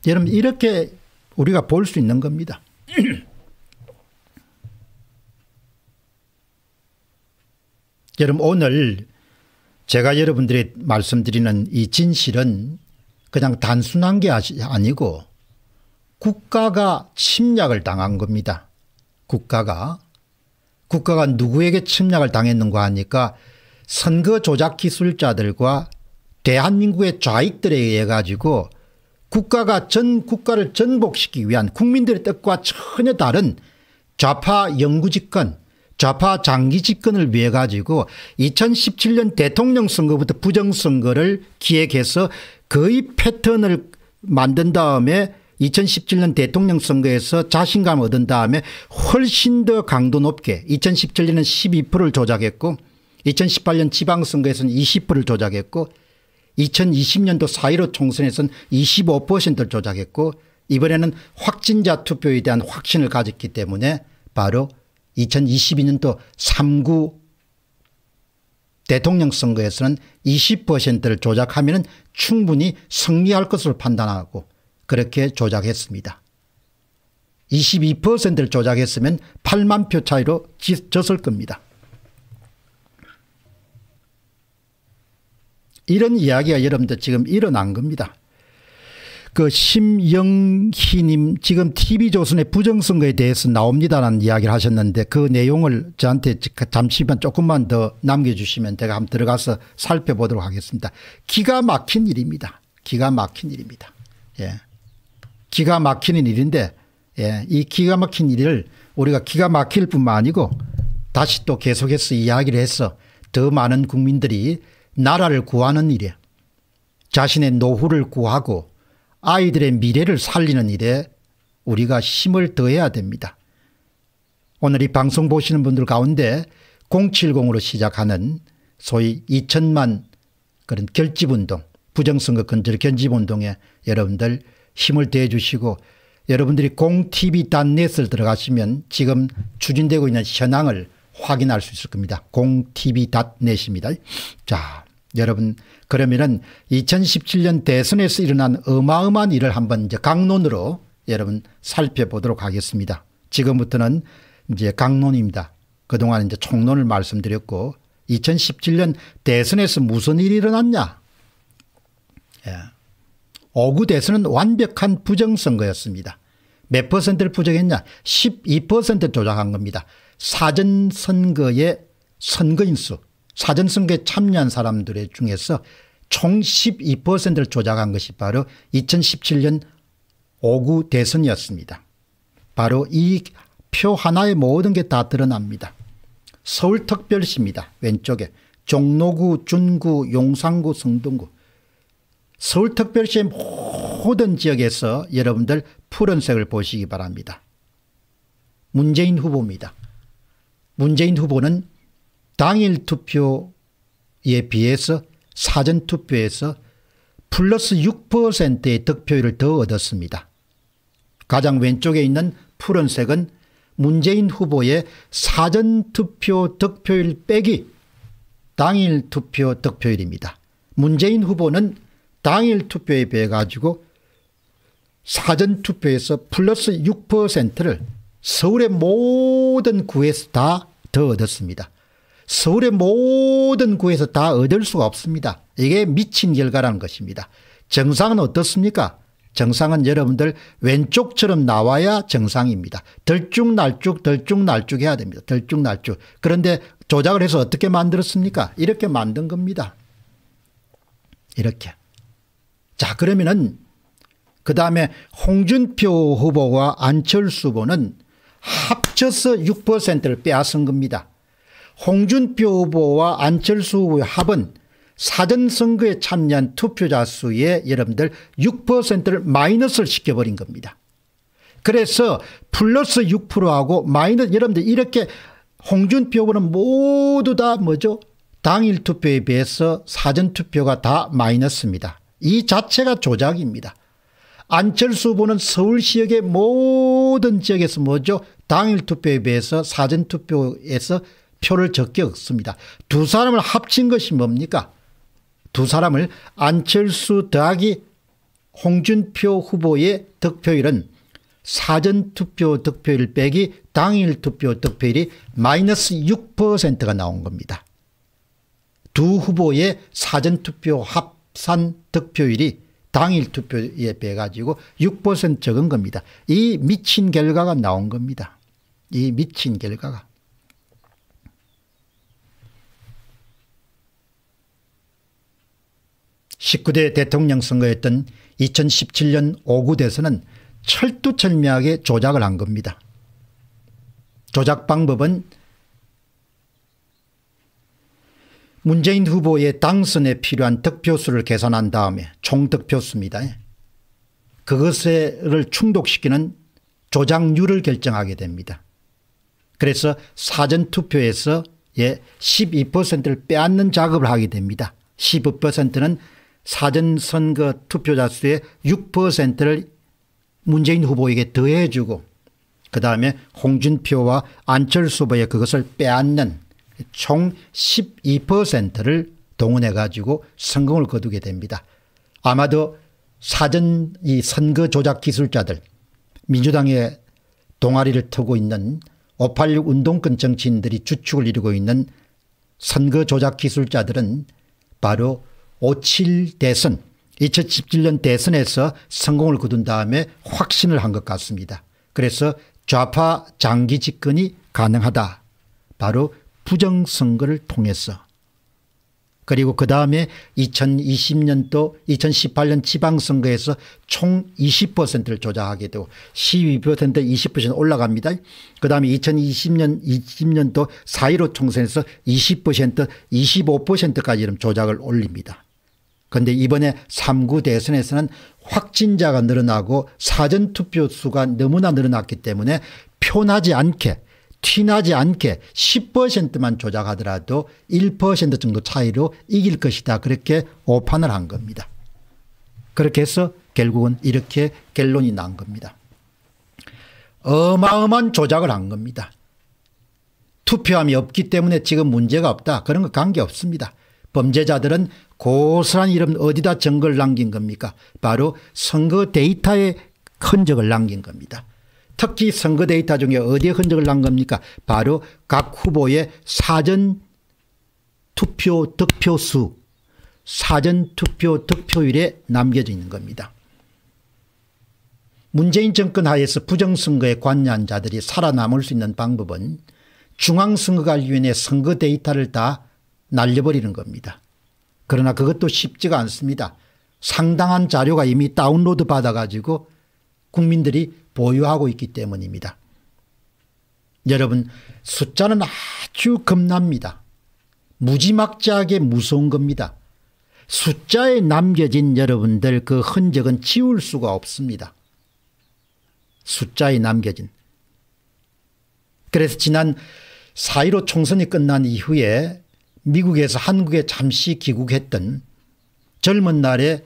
여러분 이렇게 우리가 볼 수 있는 겁니다. 여러분 오늘 제가 여러분들이 말씀드리는 이 진실은 그냥 단순한 게 아니고 국가가 침략을 당한 겁니다. 국가가 누구에게 침략을 당했는가 하니까 선거 조작 기술자들과 대한민국의 좌익들에 의해 가지고 국가가 전 국가를 전복시키기 위한 국민들의 뜻과 전혀 다른 좌파 영구 집권, 좌파 장기 집권을 위해 가지고 2017년 대통령 선거부터 부정선거를 기획해서 거의 패턴을 만든 다음에 2017년 대통령 선거에서 자신감을 얻은 다음에 훨씬 더 강도 높게 2017년은 12%를 조작했고 2018년 지방선거에서는 20%를 조작했고 2020년도 4.15 총선에서는 25%를 조작했고 이번에는 확진자 투표에 대한 확신을 가졌기 때문에 바로 2022년도 3구 대통령 선거에서는 20%를 조작하면 충분히 승리할 것으로 판단하고 그렇게 조작했습니다. 22%를 조작했으면 8만 표 차이로 졌을 겁니다. 이런 이야기가 여러분들 지금 일어난 겁니다. 그 심영희님 지금 TV조선의 부정선거에 대해서 나옵니다라는 이야기를 하셨는데 그 내용을 저한테 잠시만 조금만 더 남겨주시면 제가 한번 들어가서 살펴보도록 하겠습니다. 기가 막힌 일입니다. 기가 막힌 일입니다. 예. 기가 막히는 일인데 예. 이 기가 막힌 일을 우리가 기가 막힐 뿐만 아니고 다시 또 계속해서 이야기를 해서 더 많은 국민들이 나라를 구하는 일에 자신의 노후를 구하고 아이들의 미래를 살리는 일에 우리가 힘을 더해야 됩니다. 오늘 이 방송 보시는 분들 가운데 070으로 시작하는 소위 2천만 그런 결집운동 부정선거 건절 결집운동에 여러분들 힘을 더해 주시고 여러분들이 공TV.net을 들어가시면 지금 추진되고 있는 현황을 확인할 수 있을 겁니다. 공TV.net입니다. 자, 여러분 그러면은 2017년 대선에서 일어난 어마어마한 일을 한번 이제 강론으로 여러분 살펴보도록 하겠습니다. 지금부터는 이제 강론입니다. 그동안 이제 총론을 말씀드렸고 2017년 대선에서 무슨 일이 일어났냐. 예. 5구 대선은 완벽한 부정선거였습니다. 몇 퍼센트를 부정했냐. 12% 조작한 겁니다. 사전선거의 선거인 수 사전선거에 참여한 사람들 중에서 총 12%를 조작한 것이 바로 2017년 5구 대선이었습니다. 바로 이 표 하나에 모든 게 다 드러납니다. 서울특별시입니다. 왼쪽에 종로구, 준구, 용산구, 성동구. 서울특별시의 모든 지역에서 여러분들 푸른색을 보시기 바랍니다. 문재인 후보입니다. 문재인 후보는 당일 투표에 비해서 사전투표에서 플러스 6%의 득표율을 더 얻었습니다. 가장 왼쪽에 있는 푸른색은 문재인 후보의 사전투표 득표율 빼기 당일 투표 득표율입니다. 문재인 후보는 당일 투표에 비해 가지고 사전투표에서 플러스 6%를 서울의 모든 구에서 다 더 얻었습니다. 서울의 모든 구에서 다 얻을 수가 없습니다. 이게 미친 결과라는 것입니다. 정상은 어떻습니까? 정상은 여러분들 왼쪽처럼 나와야 정상입니다. 들쭉날쭉 들쭉날쭉 해야 됩니다. 들쭉날쭉. 그런데 조작을 해서 어떻게 만들었습니까? 이렇게 만든 겁니다. 이렇게. 자, 그러면은 그다음에 홍준표 후보와 안철수 후보는 합쳐서 6%를 빼앗은 겁니다. 홍준표 후보와 안철수 후보의 합은 사전선거에 참여한 투표자 수의 여러분들 6%를 마이너스를 시켜버린 겁니다. 그래서 플러스 6%하고 마이너스, 여러분들 이렇게 홍준표 후보는 모두 다 뭐죠? 당일 투표에 비해서 사전투표가 다 마이너스입니다. 이 자체가 조작입니다. 안철수 후보는 서울시역의 모든 지역에서 뭐죠? 당일 투표에 비해서 사전투표에서 표를 적게 얻습니다. 두 사람을 합친 것이 뭡니까? 두 사람을 안철수 더하기 홍준표 후보의 득표율은 사전투표 득표율 빼기 당일 투표 득표율이 마이너스 6%가 나온 겁니다. 두 후보의 사전투표 합산 득표율이 당일 투표에 비해 가지고 6% 적은 겁니다. 이 미친 결과가 나온 겁니다. 이 미친 결과가. (19대) 대통령 선거였던 2017년 5구 대선은 철두철미하게 조작을 한 겁니다. 조작 방법은 문재인 후보의 당선에 필요한 득표수를 계산한 다음에 총득표수입니다. 그것을 충족시키는 조작률을 결정하게 됩니다. 그래서 사전투표에서 12%를 빼앗는 작업을 하게 됩니다. 15%는 사전선거 투표자 수의 6%를 문재인 후보에게 더해주고 그다음에 홍준표와 안철수 후보의 그것을 빼앗는 총 12%를 동원해 가지고 성공을 거두게 됩니다. 아마도 사전 이 선거 조작 기술자들, 민주당의 동아리를 트고 있는 586 운동권 정치인들이 주축을 이루고 있는 선거 조작 기술자들은 바로 5.7 대선 2017년 대선에서 성공을 거둔 다음에 확신을 한 것 같습니다. 그래서 좌파 장기 집권이 가능하다. 바로 부정선거를 통해서. 그리고 그다음에 2020년도 2018년 지방선거에서 총 20%를 조작하게 되고 12% 20% 올라갑니다. 그다음에 2020년도 4.15 총선에서 20% 25%까지 이런 조작을 올립니다. 그런데 이번에 3구 대선에서는 확진자가 늘어나고 사전투표 수가 너무나 늘어났기 때문에 표나지 않게 티나지 않게 10%만 조작하더라도 1% 정도 차이로 이길 것이다. 그렇게 오판을 한 겁니다. 그렇게 해서 결국은 이렇게 결론이 난 겁니다. 어마어마한 조작을 한 겁니다. 투표함이 없기 때문에 지금 문제가 없다. 그런 거 관계없습니다. 범죄자들은 고스란히 이름 어디다 증거를 남긴 겁니까? 바로 선거 데이터에 흔적을 남긴 겁니다. 특히 선거 데이터 중에 어디에 흔적을 난 겁니까? 바로 각 후보의 사전투표 득표수, 사전투표 득표율에 남겨져 있는 겁니다. 문재인 정권 하에서 부정선거에 관여한 자들이 살아남을 수 있는 방법은 중앙선거관리위원회 선거 데이터를 다 날려버리는 겁니다. 그러나 그것도 쉽지가 않습니다. 상당한 자료가 이미 다운로드 받아가지고 국민들이 보유하고 있기 때문입니다. 여러분, 숫자는 아주 겁납니다. 무지막지하게 무서운 겁니다. 숫자에 남겨진 여러분들 그 흔적은 지울 수가 없습니다. 숫자에 남겨진. 그래서 지난 4.15 총선이 끝난 이후에 미국에서 한국에 잠시 귀국했던 젊은 날에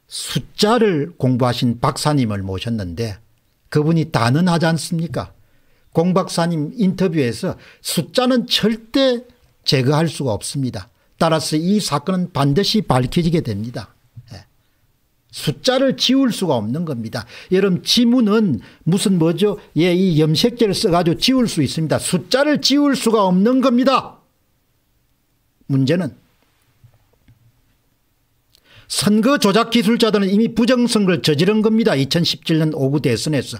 숫자를 공부하신 박사님을 모셨는데 그분이 단언하지 않습니까? 공 박사님 인터뷰에서 숫자는 절대 제거할 수가 없습니다. 따라서 이 사건은 반드시 밝혀지게 됩니다. 숫자를 지울 수가 없는 겁니다. 여러분 지문은 무슨 뭐죠? 예, 이 염색제를 써가지고 지울 수 있습니다. 숫자를 지울 수가 없는 겁니다. 문제는 선거 조작 기술자들은 이미 부정선거를 저지른 겁니다. 2017년 5구 대선에서.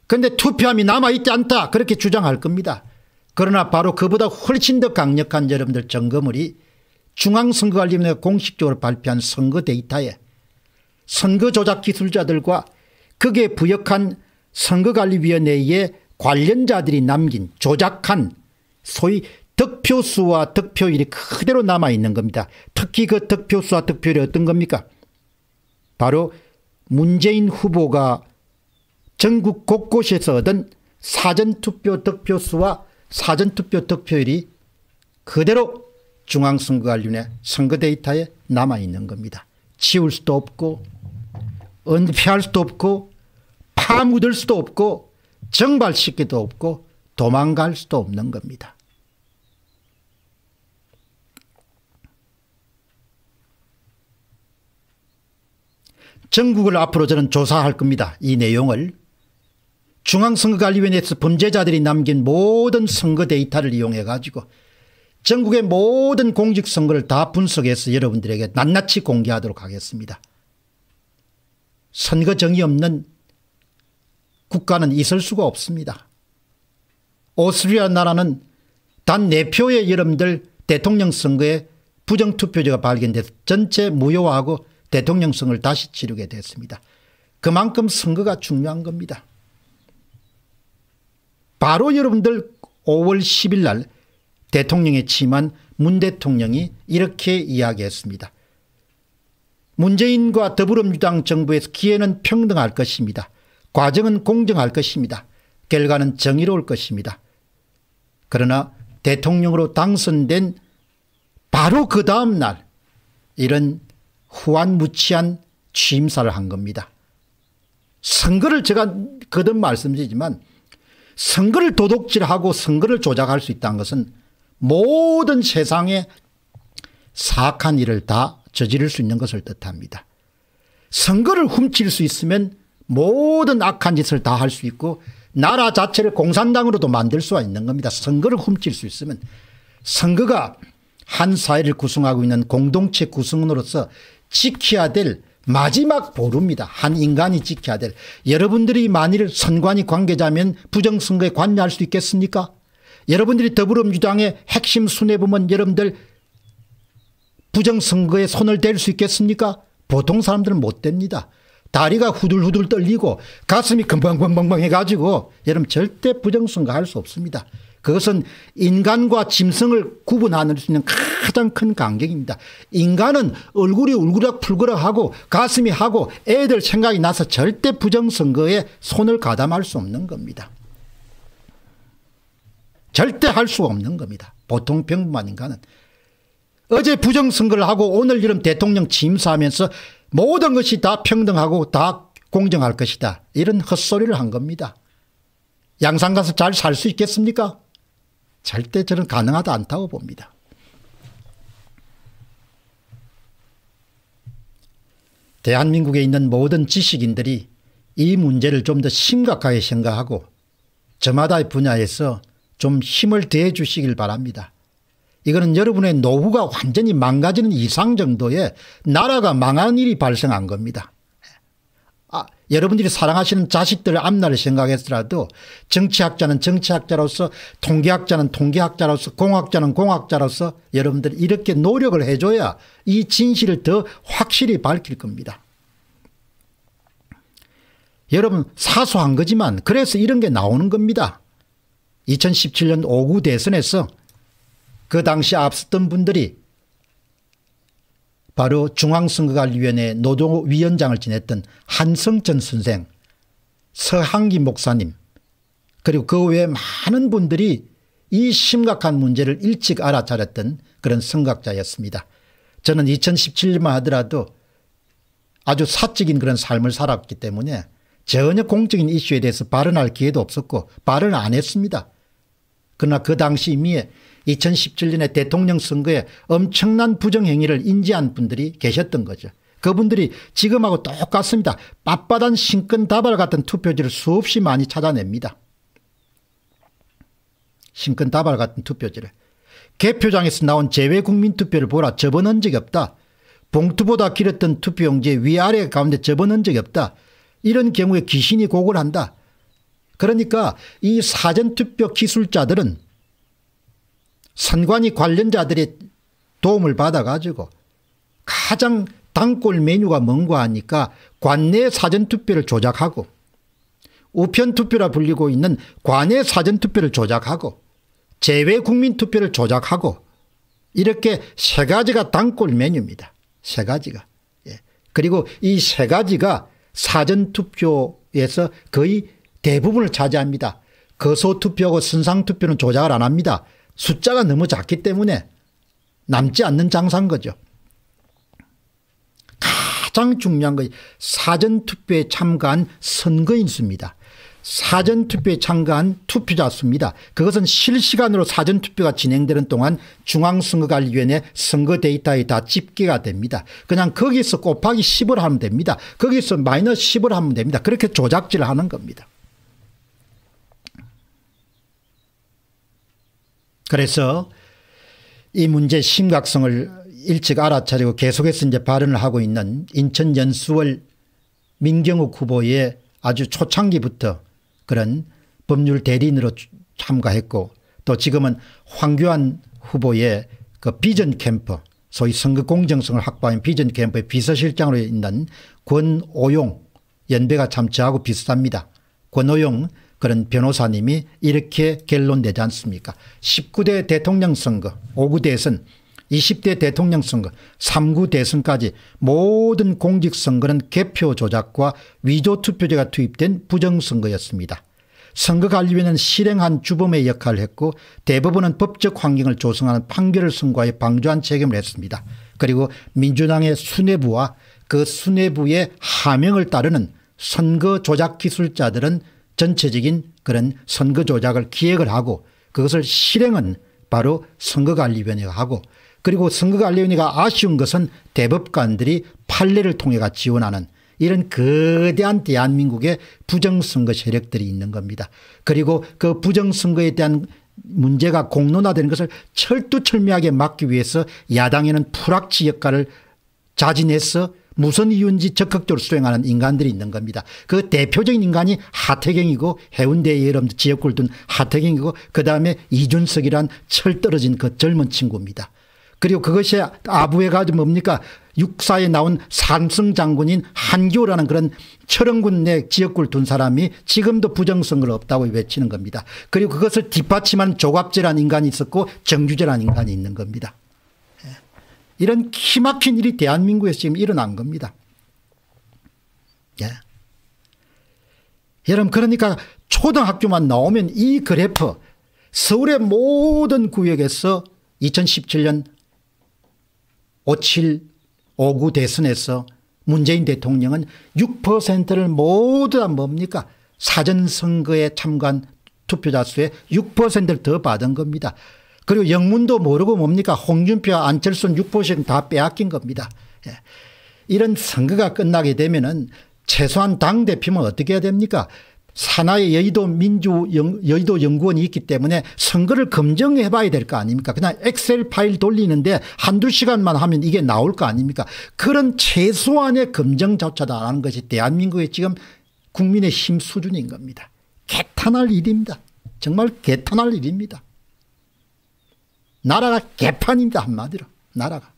그런데 투표함이 남아있지 않다 그렇게 주장할 겁니다. 그러나 바로 그보다 훨씬 더 강력한 여러분들 점검물이 중앙선거관리위원회가 공식적으로 발표한 선거 데이터에 선거 조작 기술자들과 거기에 부역한 선거관리위원회의 관련자들이 남긴 조작한 소위 득표수와 득표율이 그대로 남아있는 겁니다. 특히 그 득표수와 득표율이 어떤 겁니까? 바로 문재인 후보가 전국 곳곳에서 얻은 사전투표 득표수와 사전투표 득표율이 그대로 중앙선거관리위원회 선거 데이터에 남아있는 겁니다. 지울 수도 없고 은폐할 수도 없고 파묻을 수도 없고 정발시키도 없고 도망갈 수도 없는 겁니다. 전국을 앞으로 저는 조사할 겁니다. 이 내용을 중앙선거관리위원회에서 범죄자들이 남긴 모든 선거 데이터를 이용해 가지고 전국의 모든 공직선거를 다 분석해서 여러분들에게 낱낱이 공개하도록 하겠습니다. 선거 정의 없는 국가는 있을 수가 없습니다. 오스트리아 나라는 단 4표의 여러분들 대통령 선거에 부정투표제가 발견돼서 전체 무효화하고 대통령 선거를 다시 치르게 됐습니다. 그만큼 선거가 중요한 겁니다. 바로 여러분들 5월 10일 날 대통령에 취임한 문 대통령이 이렇게 이야기했습니다. 문재인과 더불어민주당 정부에서 기회는 평등할 것입니다. 과정은 공정할 것입니다. 결과는 정의로울 것입니다. 그러나 대통령으로 당선된 바로 그 다음 날 이런 후안무치한 취임사를 한 겁니다. 선거를 제가 거듭 말씀드리지만 선거를 도둑질하고 선거를 조작할 수 있다는 것은 모든 세상에 사악한 일을 다 저지를 수 있는 것을 뜻합니다. 선거를 훔칠 수 있으면 모든 악한 짓을 다 할 수 있고 나라 자체를 공산당으로도 만들 수가 있는 겁니다. 선거를 훔칠 수 있으면. 선거가 한 사회를 구성하고 있는 공동체 구성원으로서 지켜야 될 마지막 보루입니다. 한 인간이 지켜야 될. 여러분들이 만일 선관위 관계자면 부정선거에 관여할 수 있겠습니까? 여러분들이 더불어민주당의 핵심 수뇌부면 여러분들 부정선거에 손을 댈 수 있겠습니까? 보통 사람들은 못 댑니다. 다리가 후들후들 떨리고 가슴이 금방금방 해가지고 여러분 절대 부정선거 할 수 없습니다. 그것은 인간과 짐승을 구분할 수 있는 가장 큰 간격입니다. 인간은 얼굴이 울그락불그락하고 가슴이 하고 애들 생각이 나서 절대 부정선거에 손을 가담할 수 없는 겁니다. 절대 할 수가 없는 겁니다. 보통 평범한 인간은. 어제 부정선거를 하고 오늘 이런 대통령 취임사하면서 모든 것이 다 평등하고 다 공정할 것이다. 이런 헛소리를 한 겁니다. 양산 가서 잘 살 수 있겠습니까? 절대 저는 가능하지 않다고 봅니다. 대한민국에 있는 모든 지식인들이 이 문제를 좀 더 심각하게 생각하고 저마다의 분야에서 좀 힘을 더해 주시길 바랍니다. 이거는 여러분의 노후가 완전히 망가지는 이상 정도의 나라가 망하는 일이 발생한 겁니다. 여러분들이 사랑하시는 자식들 앞날을 생각해서라도 정치학자는 정치학자로서 통계학자는 통계학자로서 공학자는 공학자로서 여러분들이 이렇게 노력을 해줘야 이 진실을 더 확실히 밝힐 겁니다. 여러분 사소한 거지만 그래서 이런 게 나오는 겁니다. 2017년 5구 대선에서 그 당시 앞섰던 분들이 바로 중앙선거관리위원회 노조위원장을 지냈던 한성천 선생, 서항기 목사님 그리고 그 외에 많은 분들이 이 심각한 문제를 일찍 알아차렸던 그런 선각자였습니다. 저는 2017년만 하더라도 아주 사적인 그런 삶을 살았기 때문에 전혀 공적인 이슈에 대해서 발언할 기회도 없었고 발언을 안 했습니다. 그러나 그 당시 이미 2017년에 대통령 선거에 엄청난 부정행위를 인지한 분들이 계셨던 거죠. 그분들이 지금하고 똑같습니다. 빳빳한 신권다발 같은 투표지를 수없이 많이 찾아냅니다. 신권다발 같은 투표지를. 개표장에서 나온 제외국민투표를 보라. 접어넣은 적이 없다. 봉투보다 길었던 투표용지에 위아래 가운데 접어넣은 적이 없다. 이런 경우에 귀신이 곡을 한다. 그러니까 이 사전투표 기술자들은 선관위 관련자들의 도움을 받아가지고 가장 단골 메뉴가 뭔가 하니까 관내 사전투표를 조작하고 우편투표라 불리고 있는 관내 사전투표를 조작하고 제외국민투표를 조작하고 이렇게 세 가지가 단골 메뉴입니다. 세 가지가. 예. 그리고 이 세 가지가 사전투표에서 거의 대부분을 차지합니다. 거소투표하고 선상투표는 조작을 안 합니다. 숫자가 너무 작기 때문에 남지 않는 장사인 거죠. 가장 중요한 것이 사전투표에 참가한 선거인 수입니다. 사전투표에 참가한 투표자 수입니다. 그것은 실시간으로 사전투표가 진행되는 동안 중앙선거관리위원회 선거 데이터에 다 집계가 됩니다. 그냥 거기서 곱하기 10을 하면 됩니다. 거기서 마이너스 10을 하면 됩니다. 그렇게 조작질을 하는 겁니다. 그래서 이 문제의 심각성을 일찍 알아차리고 계속해서 이제 발언을 하고 있는 인천 연수월 민경욱 후보의 아주 초창기부터 그런 법률 대리인으로 참가했고 또 지금은 황교안 후보의 그 비전 캠프 소위 선거 공정성을 확보한 비전 캠프의 비서실장으로 있는 권오용 연배가 참 저하고 비슷합니다. 권오용 그런 변호사님이 이렇게 결론내지 않습니까? 19대 대통령 선거 5구 대선 20대 대통령 선거 3구 대선까지 모든 공직선거는 개표 조작과 위조투표제가 투입된 부정선거였습니다. 선거관리위원회는 실행한 주범의 역할을 했고 대법원은 법적 환경을 조성하는 판결을 선고하여 방조한 책임을 했습니다. 그리고 민주당의 수뇌부와 그 수뇌부의 하명을 따르는 선거 조작 기술자들은 전체적인 그런 선거 조작을 기획을 하고 그것을 실행은 바로 선거관리위원회가 하고 그리고 선거관리위원회가 아쉬운 것은 대법관들이 판례를 통해 지원하는 이런 거대한 대한민국의 부정선거 세력들이 있는 겁니다. 그리고 그 부정선거에 대한 문제가 공론화되는 것을 철두철미하게 막기 위해서 야당에는 풀악지 역할을 자진해서 무슨 이유인지 적극적으로 수행하는 인간들이 있는 겁니다. 그 대표적인 인간이 하태경이고 해운대에 여러분들 지역구를 둔 하태경이고 그다음에 이준석이란 철 떨어진 그 젊은 친구입니다. 그리고 그것이 아부에 가지고 뭡니까 육사에 나온 삼성 장군인 한기호라는 그런 철원군 내 지역구를 둔 사람이 지금도 부정선거를 없다고 외치는 겁니다. 그리고 그것을 뒷받침한 조갑재라는 인간이 있었고 정규재라는 인간이 있는 겁니다. 이런 기막힌 일이 대한민국에서 지금 일어난 겁니다. 예. 여러분 그러니까 초등학교만 나오면 이 그래프 서울의 모든 구역에서 2017년 5.7 5구 대선에서 문재인 대통령은 6%를 모두 다 뭡니까 사전선거에 참가한 투표자 수의 6%를 더 받은 겁니다. 그리고 영문도 모르고 뭡니까 홍준표와 안철수는 6% 다 빼앗긴 겁니다. 예. 이런 선거가 끝나게 되면은 최소한 당대표면 어떻게 해야 됩니까? 산하의 여의도 연구원이 있기 때문에 선거를 검증해 봐야 될 거 아닙니까? 그냥 엑셀 파일 돌리는데 한두 시간만 하면 이게 나올 거 아닙니까? 그런 최소한의 검증조차도 안 하는 것이 대한민국의 지금 국민의 힘 수준인 겁니다. 개탄할 일입니다. 정말 개탄할 일입니다. 나라가 개판입니다. 한마디로 나라가.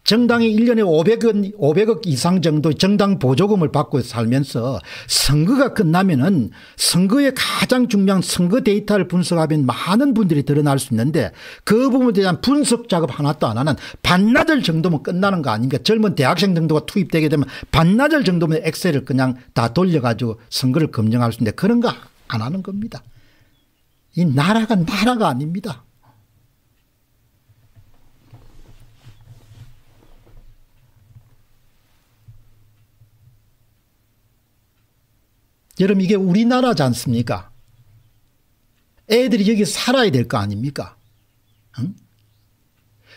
정당이 1년에 500억 이상 정도 정당 보조금을 받고 살면서 선거가 끝나면은 선거의 가장 중요한 선거 데이터를 분석하면 많은 분들이 드러날 수 있는데 그 부분에 대한 분석 작업 하나도 안 하는 반나절 정도면 끝나는 거 아닙니까? 젊은 대학생 정도가 투입되게 되면 반나절 정도면 엑셀을 그냥 다 돌려가지고 선거를 검증할 수 있는데 그런 거 안 하는 겁니다. 이 나라가 아닙니다. 여러분 이게 우리나라지 않습니까? 애들이 여기 살아야 될 거 아닙니까? 응?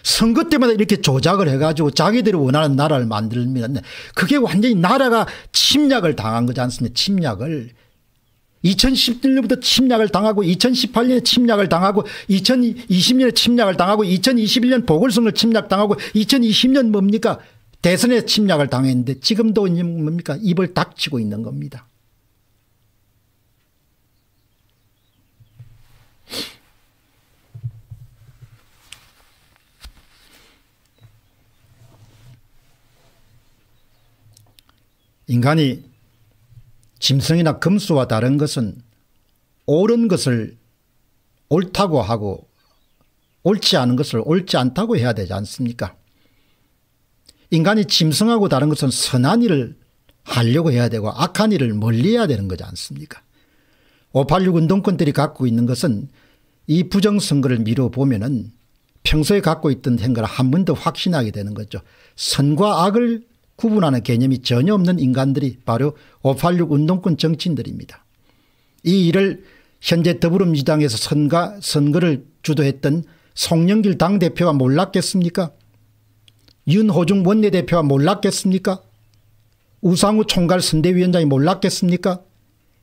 선거 때마다 이렇게 조작을 해가지고 자기들이 원하는 나라를 만들면 그게 완전히 나라가 침략을 당한 거지 않습니까? 침략을. 2011년부터 침략을 당하고 2018년에 침략을 당하고 2020년에 침략을 당하고 2021년 보궐선거 침략당하고 2020년 뭡니까? 대선에 침략을 당했는데 지금도 뭡니까? 입을 닥치고 있는 겁니다. 인간이 짐승이나 금수와 다른 것은 옳은 것을 옳다고 하고 옳지 않은 것을 옳지 않다고 해야 되지 않습니까? 인간이 짐승하고 다른 것은 선한 일을 하려고 해야 되고 악한 일을 멀리해야 되는 거지 않습니까? 586 운동권들이 갖고 있는 것은 이 부정선거를 미뤄보면은 평소에 갖고 있던 생각을 한 번 더 확신하게 되는 거죠. 선과 악을 구분하는 개념이 전혀 없는 인간들이 바로 586 운동권 정치인들입니다. 이 일을 현재 더불어민주당에서 선거를 주도했던 송영길 당대표가 몰랐겠습니까? 윤호중 원내대표가 몰랐겠습니까? 우상우 총괄 선대위원장이 몰랐겠습니까?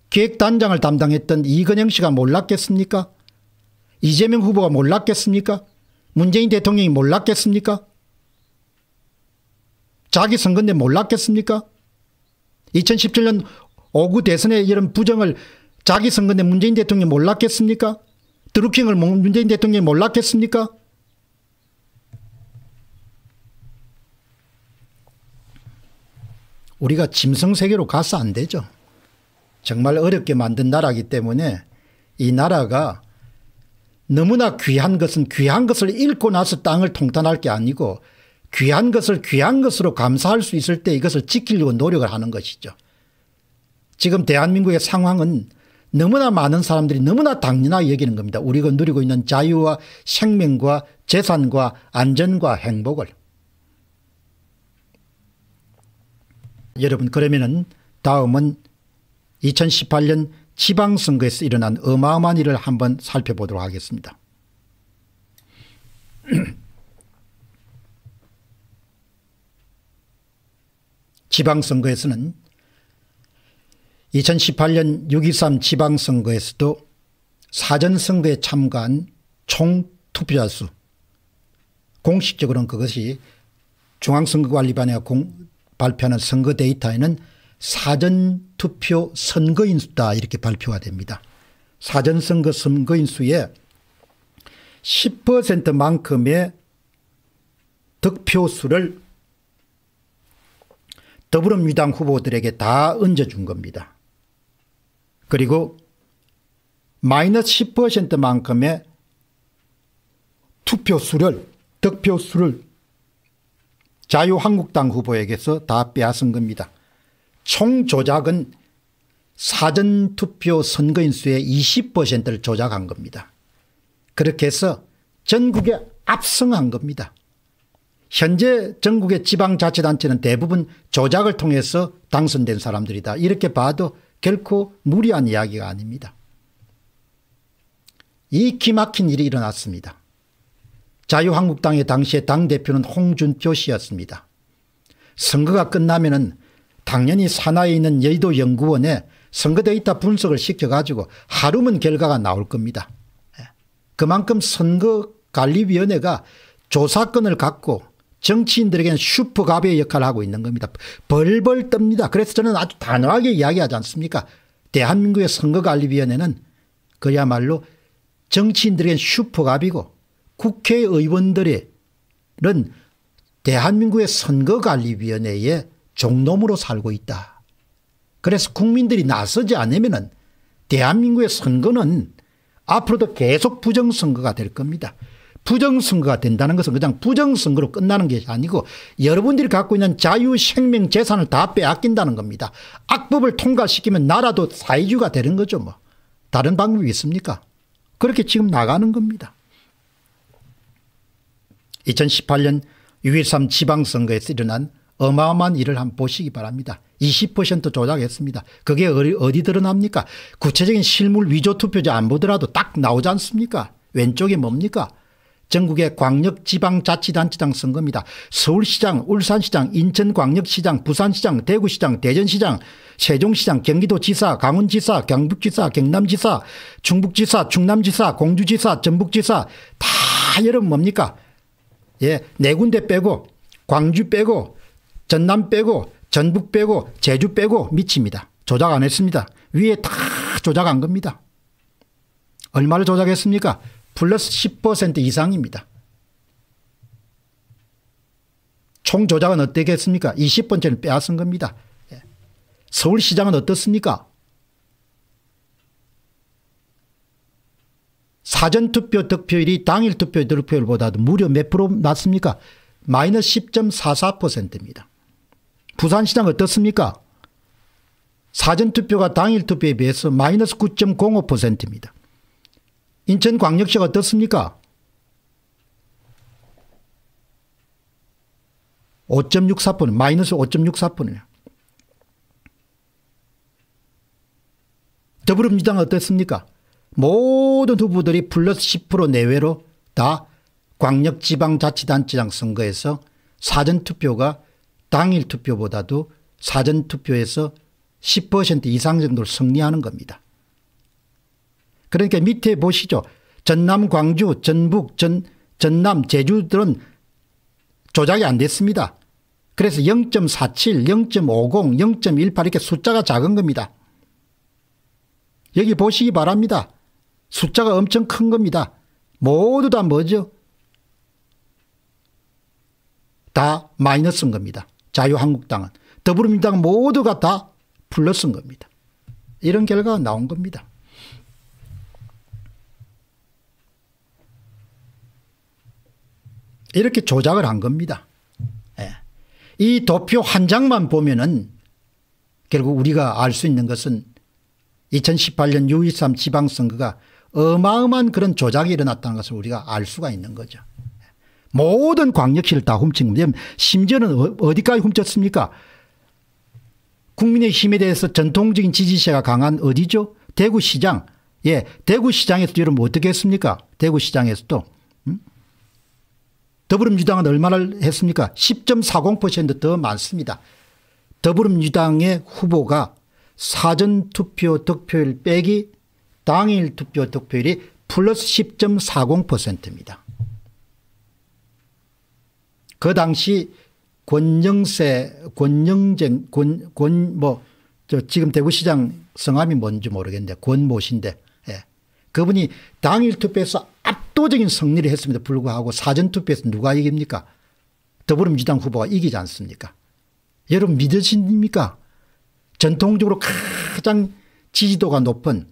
기획단장을 담당했던 이건영 씨가 몰랐겠습니까? 이재명 후보가 몰랐겠습니까? 문재인 대통령이 몰랐겠습니까? 자기 선거인데 몰랐겠습니까? 2017년 5구 대선의 이런 부정을 자기 선거인데 문재인 대통령이 몰랐겠습니까? 드루킹을 문재인 대통령이 몰랐겠습니까? 우리가 짐승 세계로 가서 안 되죠. 정말 어렵게 만든 나라이기 때문에 이 나라가 너무나 귀한 것은 귀한 것을 잃고 나서 땅을 통탄할 게 아니고 귀한 것을 귀한 것으로 감사할 수 있을 때 이것을 지키려고 노력을 하는 것이죠. 지금 대한민국의 상황은 너무나 많은 사람들이 너무나 당연하게 여기는 겁니다. 우리가 누리고 있는 자유와 생명과 재산과 안전과 행복을. 여러분 그러면은 다음은 2018년 지방선거에서 일어난 어마어마한 일을 한번 살펴보도록 하겠습니다. 지방선거에서는 2018년 6.23 지방선거에서도 사전선거에 참가한 총 투표자 수 공식적으로는 그것이 중앙선거관리위원회가 발표하는 선거 데이터에는 사전투표 선거인 수다 이렇게 발표가 됩니다. 사전선거 선거인 수의 10%만큼의 득표수를 더불어민주당 후보들에게 다 얹어준 겁니다. 그리고 마이너스 10%만큼의 득표수를 자유한국당 후보에게서 다 빼앗은 겁니다. 총 조작은 사전투표 선거인 수의 20%를 조작한 겁니다. 그렇게 해서 전국에 압승한 겁니다. 현재 전국의 지방자치단체는 대부분 조작을 통해서 당선된 사람들이다. 이렇게 봐도 결코 무리한 이야기가 아닙니다. 이 기막힌 일이 일어났습니다. 자유한국당의 당시의 당대표는 홍준표 씨였습니다. 선거가 끝나면은 당연히 산하에 있는 여의도 연구원에 선거 데이터 분석을 시켜가지고 하루면 결과가 나올 겁니다. 그만큼 선거관리위원회가 조사권을 갖고 정치인들에게는 슈퍼갑의 역할을 하고 있는 겁니다. 벌벌 떱니다. 그래서 저는 아주 단호하게 이야기하지 않습니까? 대한민국의 선거관리위원회는 그야말로 정치인들에게는 슈퍼갑이고 국회의원들은 대한민국의 선거관리위원회의 종놈으로 살고 있다. 그래서 국민들이 나서지 않으면 대한민국의 선거는 앞으로도 계속 부정선거가 될 겁니다. 부정선거가 된다는 것은 그냥 부정선거로 끝나는 것이 아니고 여러분들이 갖고 있는 자유, 생명, 재산을 다 빼앗긴다는 겁니다. 악법을 통과시키면 나라도 사회주의가 되는 거죠. 뭐 다른 방법이 있습니까? 그렇게 지금 나가는 겁니다. 2018년 6.13 지방선거에서 일어난 어마어마한 일을 한번 보시기 바랍니다. 20% 조작했습니다. 그게 어디 드러납니까? 구체적인 실물 위조 투표지 안 보더라도 딱 나오지 않습니까? 왼쪽에 뭡니까? 전국의 광역지방자치단체장 선거입니다. 서울시장, 울산시장, 인천광역시장, 부산시장, 대구시장, 대전시장, 세종시장, 경기도지사, 강원지사, 경북지사, 경남지사, 충북지사, 충남지사, 공주지사, 전북지사 다 여러분 뭡니까? 예, 네 군데 빼고 광주 빼고 전남 빼고 전북 빼고 제주 빼고 미칩니다. 조작 안 했습니다. 위에 다 조작한 겁니다. 얼마를 조작했습니까? 플러스 10% 이상입니다. 총 조작은 어떻게 했습니까? 20%를 빼앗은 겁니다. 서울시장은 어떻습니까? 사전투표 득표율이 당일 투표 득표율보다도 무려 몇 프로 낮습니까? 마이너스 10.44%입니다. 부산시장 어떻습니까? 사전투표가 당일 투표에 비해서 마이너스 9.05%입니다. 인천광역시가 어떻습니까? 5.64%, 마이너스 5.64%예요. 더불어민주당은 어떻습니까? 모든 후보들이 플러스 10% 내외로 다 광역지방자치단체장 선거에서 사전투표가 당일 투표보다도 사전투표에서 10% 이상 정도를 승리하는 겁니다. 그러니까 밑에 보시죠. 전남, 광주, 전북, 전남, 제주들은 조작이 안 됐습니다. 그래서 0.47, 0.50, 0.18 이렇게 숫자가 작은 겁니다. 여기 보시기 바랍니다. 숫자가 엄청 큰 겁니다. 모두 다 뭐죠? 다 마이너스인 겁니다. 자유한국당은. 더불어민주당은 모두가 다 플러스인 겁니다. 이런 결과가 나온 겁니다. 이렇게 조작을 한 겁니다. 예. 이 도표 한 장만 보면은 결국 우리가 알 수 있는 것은 2018년 6.13 지방선거가 어마어마한 그런 조작이 일어났다는 것을 우리가 알 수가 있는 거죠. 모든 광역시를 다 훔친 겁니다. 심지어는 어디까지 훔쳤습니까? 국민의힘에 대해서 전통적인 지지세가 강한 어디죠? 대구시장. 예, 대구시장에서 여러분 어떻게 했습니까? 대구시장에서도. 더불어민주당은 얼마를 했습니까? 10.40% 더 많습니다. 더불어민주당의 후보가 사전투표 득표율 빼기 당일 투표 득표율이 플러스 10.40%입니다. 그 당시 지금 대구시장 성함이 뭔지 모르겠는데 권모 씨인데, 예. 그분이 당일 투표에서 압도적인 승리를 했음에도 불구하고 사전투표에서 누가 이깁니까? 더불어민주당 후보가 이기지 않습니까? 여러분 믿으십니까? 전통적으로 가장 지지도가 높은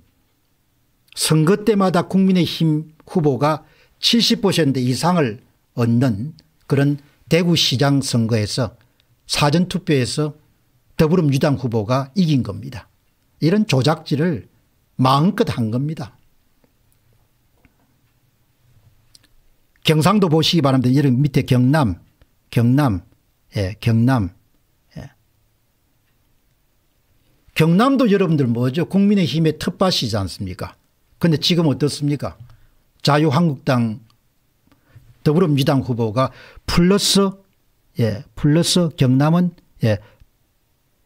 선거 때마다 국민의힘 후보가 70% 이상을 얻는 그런 대구시장 선거에서 사전투표에서 더불어민주당 후보가 이긴 겁니다. 이런 조작질을 마음껏 한 겁니다. 경상도 보시기 바랍니다. 여러분 밑에 경남. 예, 경남. 예. 경남도 여러분들 뭐죠? 국민의힘의 텃밭이지 않습니까? 그런데 지금 어떻습니까? 자유한국당 더불어민주당 후보가 플러스 경남은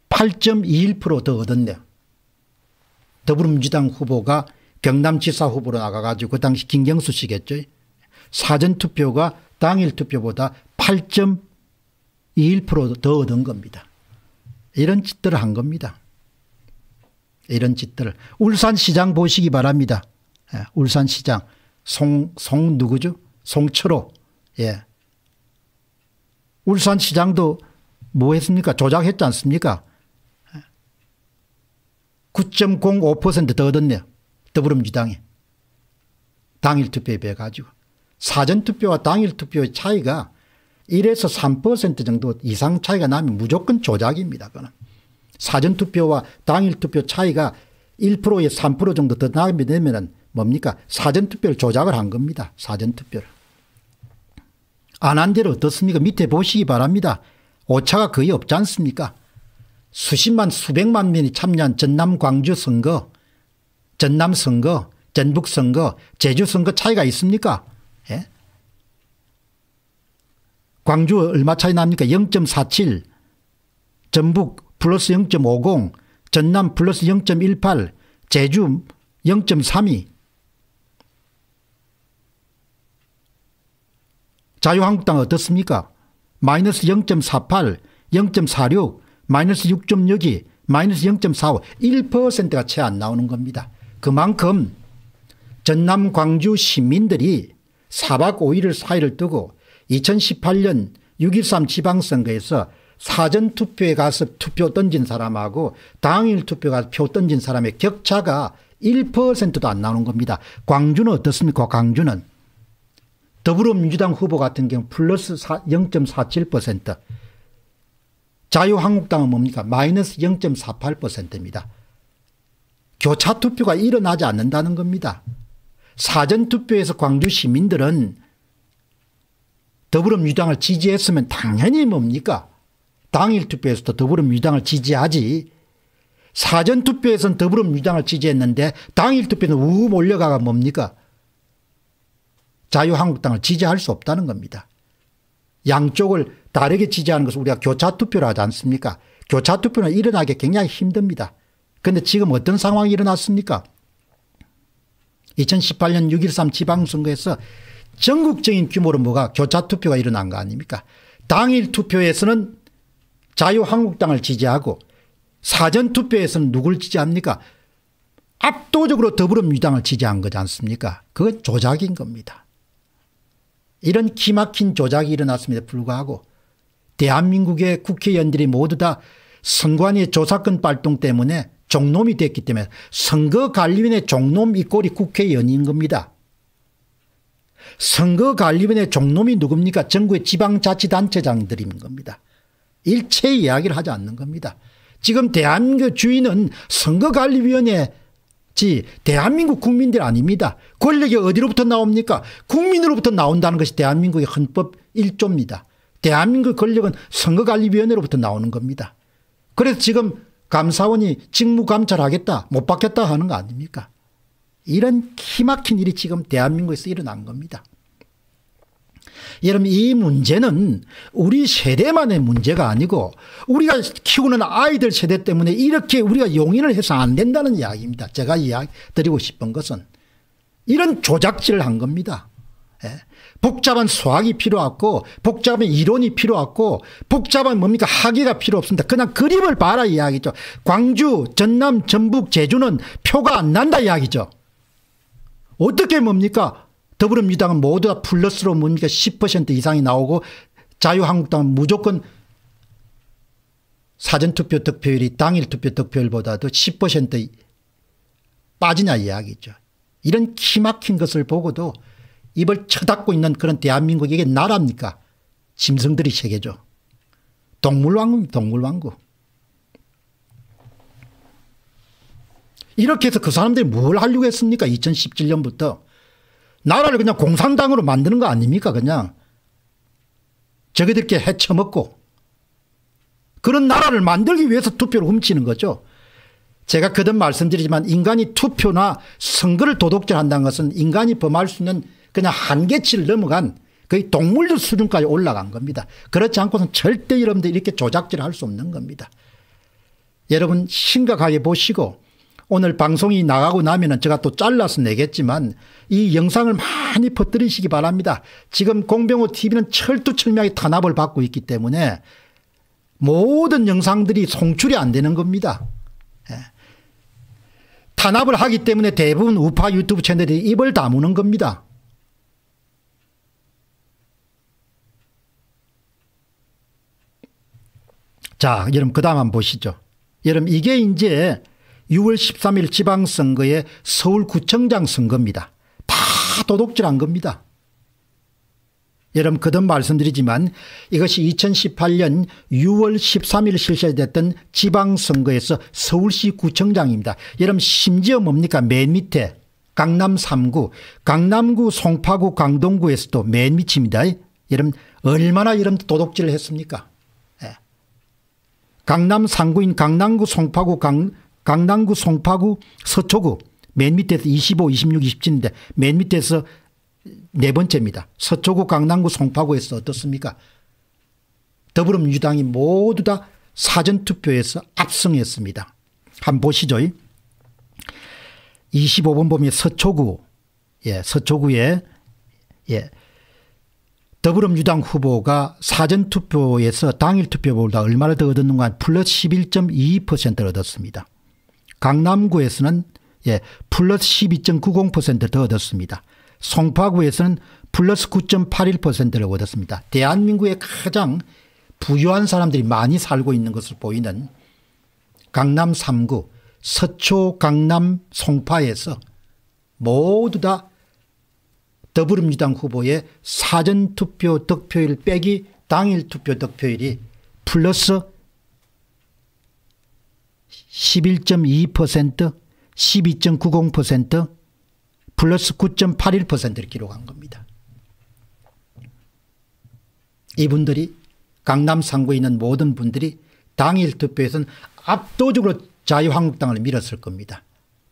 8.21% 더 얻었네요. 더불어민주당 후보가 경남지사 후보로 나가가지고 그 당시 김경수 씨겠죠. 사전투표가 당일 투표보다 8.21% 더 얻은 겁니다. 이런 짓들을 한 겁니다. 이런 짓들을. 울산시장 보시기 바랍니다. 예, 울산시장 누구죠? 송철호. 예. 울산시장도 뭐 했습니까? 조작했지 않습니까? 9.05% 더 얻었네요. 더불어민주당이. 당일 투표에 비해 가지고. 사전투표와 당일 투표의 차이가 1에서 3% 정도 이상 차이가 나면 무조건 조작입니다. 그거는. 사전투표와 당일투표 차이가 1%에 3% 정도 더 나게 되면 뭡니까? 사전투표를 조작을 한 겁니다. 사전투표를. 안 한 대로 어떻습니까? 밑에 보시기 바랍니다. 오차가 거의 없지 않습니까? 수십만 수백만 명이 참여한 전남 광주 선거, 전남 선거, 전북 선거, 제주 선거 차이가 있습니까? 예? 광주 얼마 차이 납니까? 0.47, 전북 플러스 0.50, 전남 플러스 0.18, 제주 0.32. 자유한국당 어떻습니까? 마이너스 0.48, 0.46, 마이너스 6.62, 마이너스 0.45, 1%가 채 안 나오는 겁니다. 그만큼 전남 광주 시민들이 4박 5일 사이를 두고 2018년 6.13 지방선거에서 사전투표에 가서 투표 던진 사람하고 당일 투표에 가서 표 던진 사람의 격차가 1%도 안 나오는 겁니다. 광주는 어떻습니까? 광주는 더불어민주당 후보 같은 경우 플러스 0.47%, 자유한국당은 뭡니까? 마이너스 0.48%입니다. 교차투표가 일어나지 않는다는 겁니다. 사전투표에서 광주 시민들은 더불어민주당을 지지했으면 당연히 뭡니까? 당일 투표에서도 더불어민주당을 지지하지. 사전투표에서는 더불어민주당을 지지했는데 당일 투표는 우 몰려가가 뭡니까? 자유한국당을 지지할 수 없다는 겁니다. 양쪽을 다르게 지지하는 것을 우리가 교차투표를 하지 않습니까? 교차투표는 일어나기 굉장히 힘듭니다. 그런데 지금 어떤 상황이 일어났습니까? 2018년 6.13 지방선거에서 전국적인 규모로 뭐가 교차투표가 일어난 거 아닙니까? 당일 투표에서는 자유한국당을 지지하고 사전투표에서는 누굴 지지합니까? 압도적으로 더불어민주당을 지지한 거지 않습니까? 그건 조작인 겁니다. 이런 기막힌 조작이 일어났음에도 불구하고 대한민국의 국회의원들이 모두 다 선관위의 조사권 발동 때문에 종놈이 됐기 때문에 선거관리위원회 종놈 이 꼴이 국회의원인 겁니다. 선거관리위원회 종놈이 누굽니까? 전국의 지방자치단체장들인 겁니다. 일체 이야기를 하지 않는 겁니다. 지금 대한민국 주인은 선거관리위원회지 대한민국 국민들 아닙니다. 권력이 어디로부터 나옵니까? 국민으로부터 나온다는 것이 대한민국의 헌법 1조입니다. 대한민국 권력은 선거관리위원회로부터 나오는 겁니다. 그래서 지금 감사원이 직무감찰하겠다 못 받겠다 하는 거 아닙니까? 이런 기막힌 일이 지금 대한민국에서 일어난 겁니다. 여러분 이 문제는 우리 세대만의 문제가 아니고 우리가 키우는 아이들 세대 때문에 이렇게 우리가 용인을 해서 안 된다는 이야기입니다. 제가 이야기 드리고 싶은 것은 이런 조작질을 한 겁니다. 예. 복잡한 수학이 필요 없고 복잡한 이론이 필요 없고 복잡한 뭡니까 학위가 필요 없습니다. 그냥 그림을 봐라 이야기죠. 광주, 전남, 전북, 제주는 표가 안 난다 이야기죠. 어떻게 뭡니까? 더불어민주당은 모두 다 플러스로 뭡니까 10% 이상이 나오고 자유한국당은 무조건 사전투표 득표율이 당일 투표 득표율보다도 10% 빠지냐 이야기죠. 이런 기막힌 것을 보고도 입을 쳐닫고 있는 그런 대한민국이 이게 나라입니까? 짐승들이 세계죠. 동물왕국입니다. 동물왕국. 이렇게 해서 그 사람들이 뭘 하려고 했습니까? 2017년부터. 나라를 그냥 공산당으로 만드는 거 아닙니까? 그냥. 저기들께 해쳐먹고. 그런 나라를 만들기 위해서 투표를 훔치는 거죠. 제가 거듭 말씀드리지만 인간이 투표나 선거를 도둑질한다는 것은 인간이 범할 수 있는 그냥 한계치를 넘어간 거의 동물들 수준까지 올라간 겁니다. 그렇지 않고서는 절대 여러분들 이렇게 조작질을 할 수 없는 겁니다. 여러분 심각하게 보시고 오늘 방송이 나가고 나면은 제가 또 잘라서 내겠지만 이 영상을 많이 퍼뜨리시기 바랍니다. 지금 공병호 TV는 철두철미하게 탄압을 받고 있기 때문에 모든 영상들이 송출이 안 되는 겁니다. 예. 탄압을 하기 때문에 대부분 우파 유튜브 채널들이 입을 다무는 겁니다. 자, 여러분 그 다음 한번 보시죠. 여러분 이게 이제 6월 13일 지방선거의 서울구청장 선거입니다. 다 도둑질한 겁니다. 여러분 거듭 말씀드리지만 이것이 2018년 6월 13일 실시됐던 지방선거에서 서울시 구청장입니다. 여러분 심지어 뭡니까? 맨 밑에 강남 3구, 강남구, 송파구, 강동구에서도 맨 밑입니다. 여러분 얼마나 이런 도둑질을 했습니까? 강남 3구인 강남구, 송파구, 강남구, 송파구, 서초구 맨 밑에서 25, 26, 27인데 맨 밑에서 네 번째입니다. 서초구, 강남구, 송파구에서 어떻습니까? 더불어민주당이 모두 다 사전투표에서 압승했습니다. 한번 보시죠. 25번 보면 서초구, 서초구에 더불어민주당 후보가 사전투표에서 당일투표보다 얼마나 더 얻었는가 플러스 11.22%를 얻었습니다. 강남구에서는 플러스 12.90% 더 얻었습니다. 송파구에서는 플러스 9.81%를 얻었습니다. 대한민국의 가장 부유한 사람들이 많이 살고 있는 것으로 보이는 강남 3구 서초 강남 송파에서 모두 다 더불어민주당 후보의 사전투표 득표율 빼기 당일투표 득표율이 플러스 11.2%, 12.90%, 플러스 9.81%를 기록한 겁니다. 이분들이 강남 3구에 있는 모든 분들이 당일투표에서는 압도적으로 자유한국당을 밀었을 겁니다.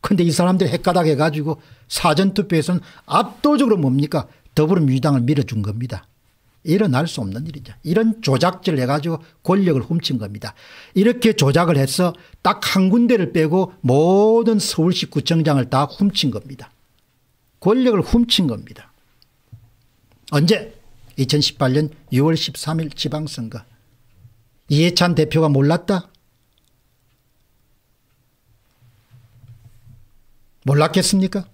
그런데 이 사람들이 헷가닥 해가지고 사전투표에서는 압도적으로 뭡니까? 더불어민주당을 밀어준 겁니다. 일어날 수 없는 일이죠. 이런 조작질을 해가지고 권력을 훔친 겁니다. 이렇게 조작을 해서 딱 한 군데를 빼고 모든 서울시 구청장을 다 훔친 겁니다. 권력을 훔친 겁니다. 언제? 2018년 6월 13일 지방선거. 이해찬 대표가 몰랐다? 몰랐겠습니까?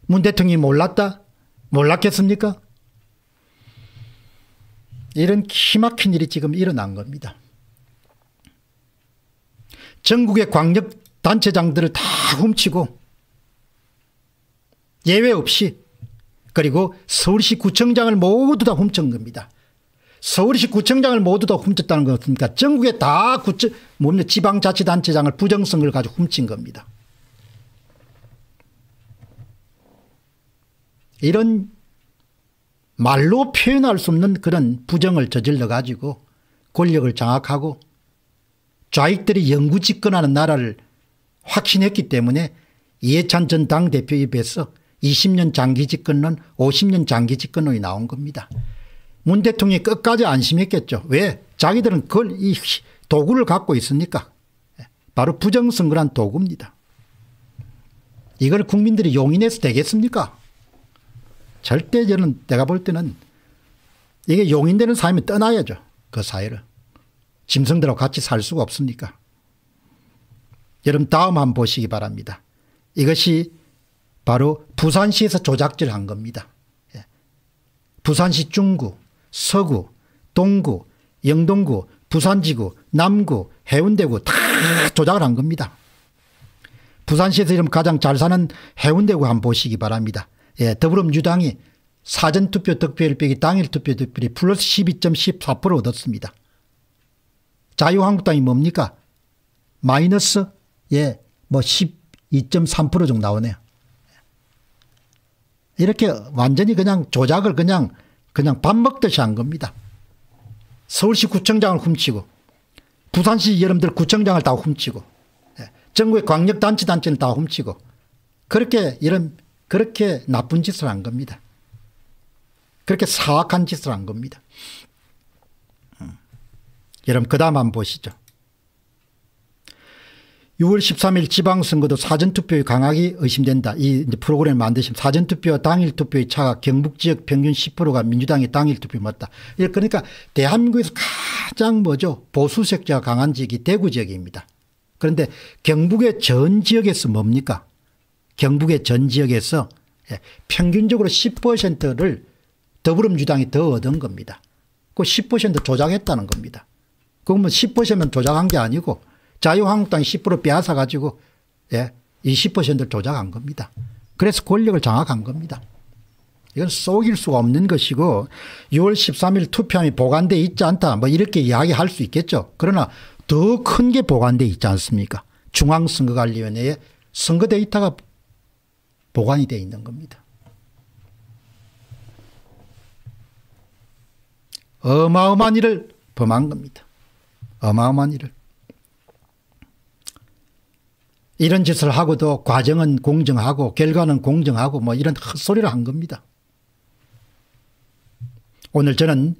문 대통령이 몰랐다? 몰랐겠습니까? 이런 기막힌 일이 지금 일어난 겁니다. 전국의 광역단체장들을 다 훔치고 예외 없이, 그리고 서울시 구청장을 모두 다 훔친 겁니다. 서울시 구청장을 모두 다 훔쳤다는 건 어떻습니까? 전국에 다 지방자치단체장을 부정선거를 가지고 훔친 겁니다. 이런 말로 표현할 수 없는 그런 부정을 저질러 가지고 권력을 장악하고 좌익들이 영구 집권하는 나라를 확신했기 때문에 이해찬 전 당대표 입에서 20년 장기 집권론, 50년 장기 집권론이 나온 겁니다. 문 대통령이 끝까지 안심했겠죠. 왜? 자기들은 그걸 이 도구를 갖고 있으니까. 바로 부정선거란 도구입니다. 이걸 국민들이 용인해서 되겠습니까? 절대 저는 내가 볼 때는 이게 용인되는 사람이 떠나야죠. 그 사회를. 짐승들하고 같이 살 수가 없으니까. 여러분 다음 한번 보시기 바랍니다. 이것이 바로 부산시에서 조작질한 겁니다. 부산시 중구, 서구, 동구, 영동구, 부산지구, 남구, 해운대구 다 조작을 한 겁니다. 부산시에서 이름 가장 잘 사는 해운대구 한번 보시기 바랍니다. 더불어민주당이 사전투표 득표율 빼기 당일투표 득표율이 플러스 12.14% 얻었습니다. 자유한국당이 뭡니까? 마이너스 12.3% 정도 나오네요. 이렇게 완전히 그냥 조작을 그냥 밥 먹듯이 한 겁니다. 서울시 구청장을 훔치고 부산시 여러분들 구청장을 다 훔치고 전국의 광역단체단체를 다 훔치고 그렇게 나쁜 짓을 한 겁니다. 그렇게 사악한 짓을 한 겁니다. 여러분 그 다음 한번 보시죠. 6월 13일 지방선거도 사전투표의 강하게 의심된다. 이 프로그램을 만드시면 사전투표와 당일투표의 차가 경북지역 평균 10%가 민주당의 당일투표에 맞다. 그러니까 대한민국에서 가장 보수색자가 강한 지역이 대구 지역입니다. 그런데 경북의 전 지역에서 뭡니까? 경북의 전 지역에서 평균적으로 10%를 더불어민주당이 더 얻은 겁니다. 그 10% 조작했다는 겁니다. 그러면 10%면 조작한 게 아니고 자유한국당이 10% 빼앗아 가지고 이 10%를 조작한 겁니다. 그래서 권력을 장악한 겁니다. 이건 속일 수가 없는 것이고 6월 13일 투표함이 보관되어 있지 않다 이렇게 이야기할 수 있겠죠. 그러나 더 큰 게 보관되어 있지 않습니까? 중앙선거관리위원회에 선거 데이터가 보관이 되어 있는 겁니다. 어마어마한 일을 범한 겁니다. 어마어마한 일을. 이런 짓을 하고도 과정은 공정하고 결과는 공정하고 이런 헛소리를 한 겁니다. 오늘 저는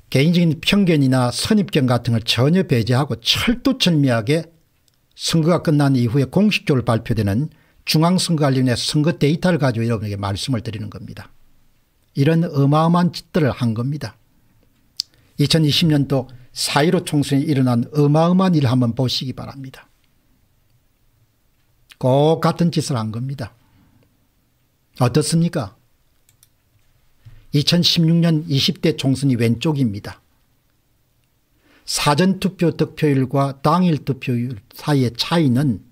개인적인 편견이나 선입견 같은 걸 전혀 배제하고 철두철미하게 선거가 끝난 이후에 공식적으로 발표되는 중앙선거관리위원회 선거 데이터를 가지고 여러분에게 말씀을 드리는 겁니다. 이런 어마어마한 짓들을 한 겁니다. 2020년도 4.15 총선에 일어난 어마어마한 일을 한번 보시기 바랍니다. 꼭 같은 짓을 한 겁니다. 어떻습니까? 2016년 20대 총선이 왼쪽입니다. 사전투표 득표율과 당일 투표율 사이의 차이는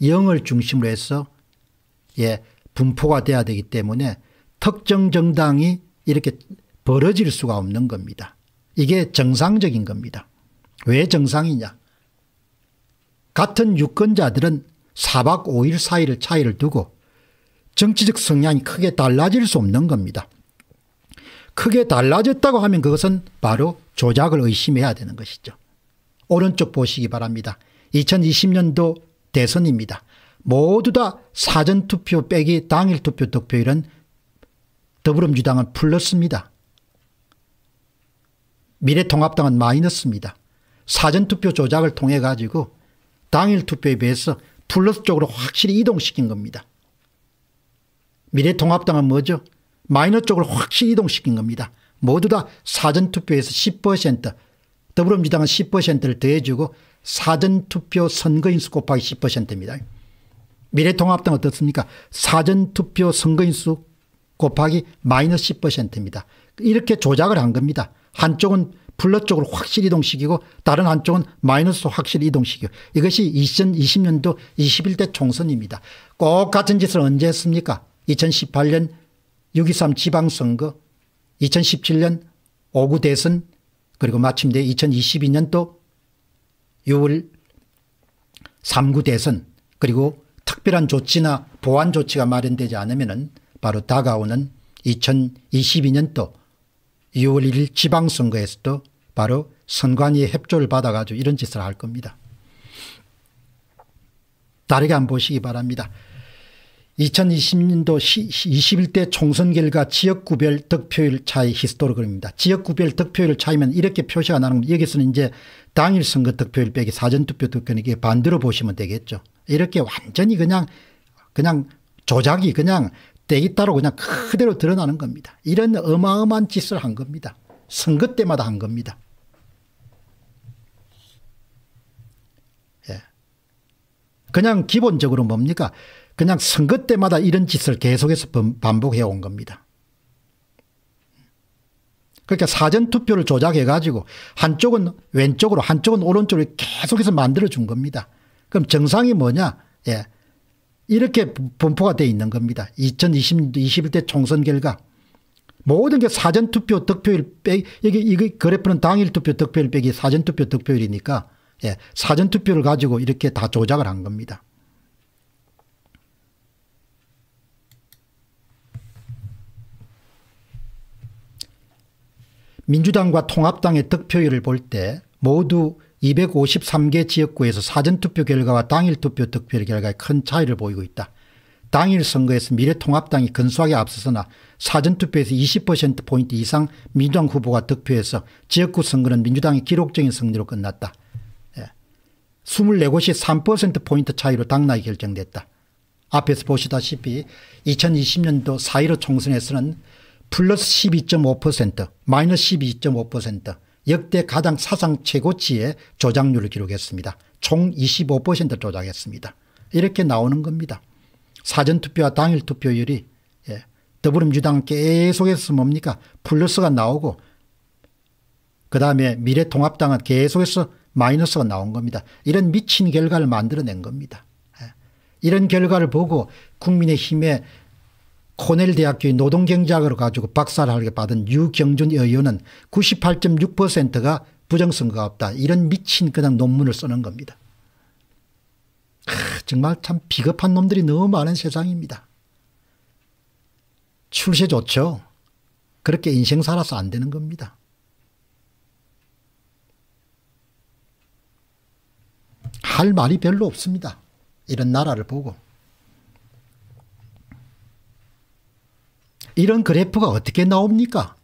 0을 중심으로 해서 분포가 돼야 되기 때문에 특정 정당이 이렇게 벌어질 수가 없는 겁니다. 이게 정상적인 겁니다. 왜 정상이냐? 같은 유권자들은 4박 5일 사이를 차이를 두고 정치적 성향이 크게 달라질 수 없는 겁니다. 크게 달라졌다고 하면 그것은 바로 조작을 의심해야 되는 것이죠. 오른쪽 보시기 바랍니다. 2020년도 대선입니다. 모두 다 사전투표 빼기 당일투표 득표율은 더불어민주당은 플러스입니다. 미래통합당은 마이너스입니다. 사전투표 조작을 통해 가지고 당일투표에 비해서 플러스 쪽으로 확실히 이동시킨 겁니다. 미래통합당은 뭐죠? 마이너스 쪽으로 확실히 이동시킨 겁니다. 모두 다 사전투표에서 10% 더불어민주당은 10%를 더해주고 사전투표 선거인수 곱하기 10%입니다. 미래통합당은 어떻습니까? 사전투표 선거인수 곱하기 마이너스 10%입니다. 이렇게 조작을 한 겁니다. 한쪽은 플러스 쪽으로 확실히 이동시키고 다른 한쪽은 마이너스로 확실히 이동시키고 이것이 2020년도 21대 총선입니다. 꼭 같은 짓을 언제 했습니까? 2018년 6.23 지방선거, 2017년 5구 대선, 그리고 마침내 2022년도 6월 3구 대선, 그리고 특별한 조치나 보완 조치가 마련되지 않으면 바로 다가오는 2022년도 6월 1일 지방선거에서도 바로 선관위의 협조를 받아가지고 이런 짓을 할 겁니다. 다르게 한번 보시기 바랍니다. 2020년도 21대 총선 결과 지역구별 득표율 차이 히스토그램입니다. 지역구별 득표율 차이면 이렇게 표시가 나는 겁니다. 여기서는 이제 당일 선거 득표율 빼기 사전투표 득표율 이게 반대로 보시면 되겠죠. 이렇게 완전히 그냥 조작이 그냥 떼기 따로 그냥 그대로 드러나는 겁니다. 이런 어마어마한 짓을 한 겁니다. 선거 때마다 한 겁니다. 예. 그냥 기본적으로 뭡니까? 그냥 선거 때마다 이런 짓을 계속해서 반복해 온 겁니다. 그러니까 사전투표를 조작해 가지고 한쪽은 왼쪽으로 한쪽은 오른쪽으로 계속해서 만들어 준 겁니다. 그럼 정상이 뭐냐? 예. 이렇게 분포가 되어 있는 겁니다. 2020년도 21대 총선 결과 모든 게 사전투표 득표율 빼기 이게 그래프는 당일투표 득표율 빼기 사전투표 득표율이니까 예. 사전투표를 가지고 이렇게 다 조작을 한 겁니다. 민주당과 통합당의 득표율을 볼 때 모두 253개 지역구에서 사전투표 결과와 당일투표 득표율 결과에 큰 차이를 보이고 있다. 당일 선거에서 미래통합당이 근소하게 앞서서나 사전투표에서 20%포인트 이상 민주당 후보가 득표해서 지역구 선거는 민주당의 기록적인 승리로 끝났다. 24곳이 3%포인트 차이로 당락이 결정됐다. 앞에서 보시다시피 2020년도 4.15 총선에서는 플러스 12.5% 마이너스 12.5% 역대 가장 사상 최고치의 조작률을 기록했습니다. 총 25% 조작했습니다. 이렇게 나오는 겁니다. 사전투표와 당일투표율이 더불어민주당은 계속해서 뭡니까? 플러스가 나오고 그다음에 미래통합당은 계속해서 마이너스가 나온 겁니다. 이런 미친 결과를 만들어낸 겁니다. 이런 결과를 보고 국민의힘의 코넬 대학교의 노동경제학으로 가지고 박사를 받은 유경준 의원은 98.6%가 부정선거가 없다. 이런 미친 그냥 논문을 쓰는 겁니다. 정말 참 비겁한 놈들이 너무 많은 세상입니다. 출세 좋죠. 그렇게 인생 살아서 안 되는 겁니다. 할 말이 별로 없습니다. 이런 나라를 보고. 이런 그래프가 어떻게 나옵니까?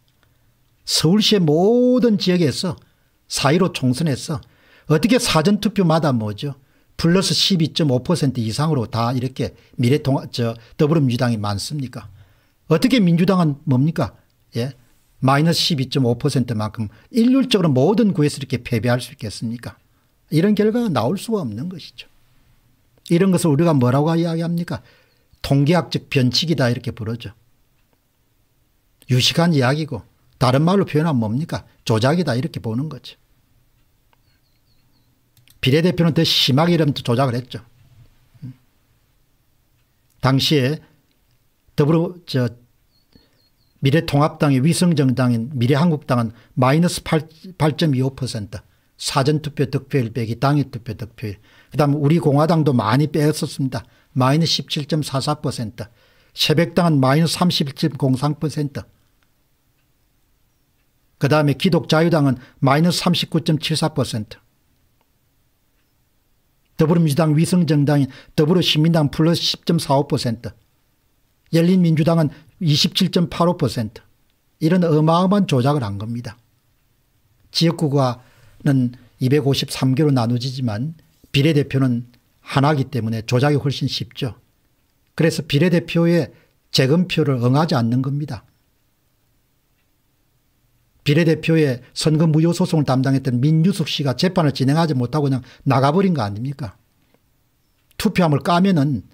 서울시의 모든 지역에서 4.15 총선에서 어떻게 사전투표마다 뭐죠? 플러스 12.5% 이상으로 다 이렇게 더불어민주당이 많습니까? 어떻게 민주당은 뭡니까? 예? 마이너스 12.5%만큼 일률적으로 모든 구에서 이렇게 패배할 수 있겠습니까? 이런 결과가 나올 수가 없는 것이죠. 이런 것을 우리가 뭐라고 이야기합니까? 통계학적 변칙이다 이렇게 부르죠. 유식한 이야기고 다른 말로 표현하면 뭡니까? 조작이다 이렇게 보는 거죠. 비례대표는 더 심하게 이러면 조작을 했죠. 당시에 미래통합당의 위성정당인 미래한국당은 마이너스 8.25% 사전투표 득표율 빼기 당일투표 득표율. 그다음에 우리공화당도 많이 빼었었습니다. 마이너스 17.44%. 새백당은 마이너스 31.03%. 그다음에 기독자유당은 마이너스 39.74%. 더불어민주당 위성정당인 더불어시민당 플러스 10.45%. 열린민주당은 27.85%. 이런 어마어마한 조작을 한 겁니다. 지역구가는 253개로 나누지만 비례대표는 하나이기 때문에 조작이 훨씬 쉽죠. 그래서 비례대표의 재검표를 응하지 않는 겁니다. 비례대표의 선거 무효 소송을 담당했던 민유숙 씨가 재판을 진행하지 못하고 그냥 나가버린 거 아닙니까? 투표함을 까면은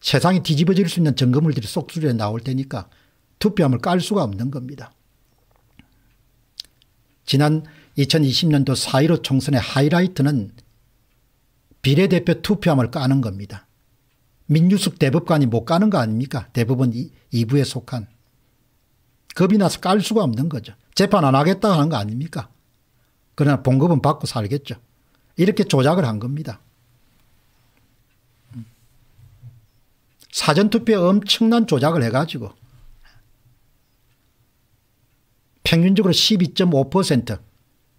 세상이 뒤집어질 수 있는 증거물들이 쏙수리에 나올 테니까 투표함을 깔 수가 없는 겁니다. 지난 2020년도 4.15 총선의 하이라이트는 비례대표 투표함을 까는 겁니다. 민유숙 대법관이 못 까는 거 아닙니까? 대법원 2부에 속한. 겁이 나서 깔 수가 없는 거죠. 재판 안 하겠다 하는 거 아닙니까? 그러나 봉급은 받고 살겠죠. 이렇게 조작을 한 겁니다. 사전투표에 엄청난 조작을 해가지고 평균적으로 12.5%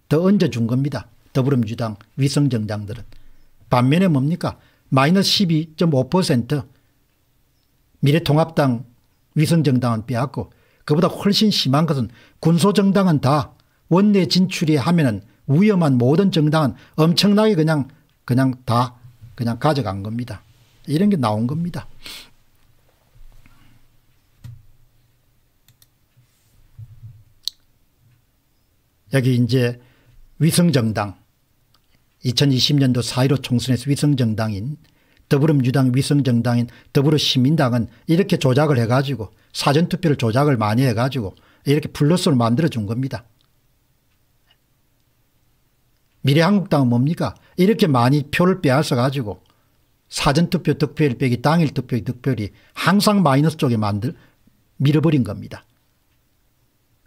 더 얹어준 겁니다. 더불어민주당 위성정당들은. 반면에 뭡니까? 마이너스 12.5% 미래통합당 위성정당은 빼앗고 그보다 훨씬 심한 것은 군소정당은 다 원내 진출이 하면은 위험한 모든 정당은 엄청나게 그냥 다 가져간 겁니다. 이런 게 나온 겁니다. 여기 이제 위성정당 2020년도 4.15 총선에서 위성정당인 더불어민주당 위성정당인 더불어시민당은 이렇게 조작을 해가지고 사전투표를 조작을 많이 해가지고 이렇게 플러스를 만들어준 겁니다. 미래한국당은 뭡니까? 이렇게 많이 표를 빼앗아가지고 사전투표 득표율 빼기 당일 투표의 득표율이 항상 마이너스 쪽에 밀어버린 겁니다.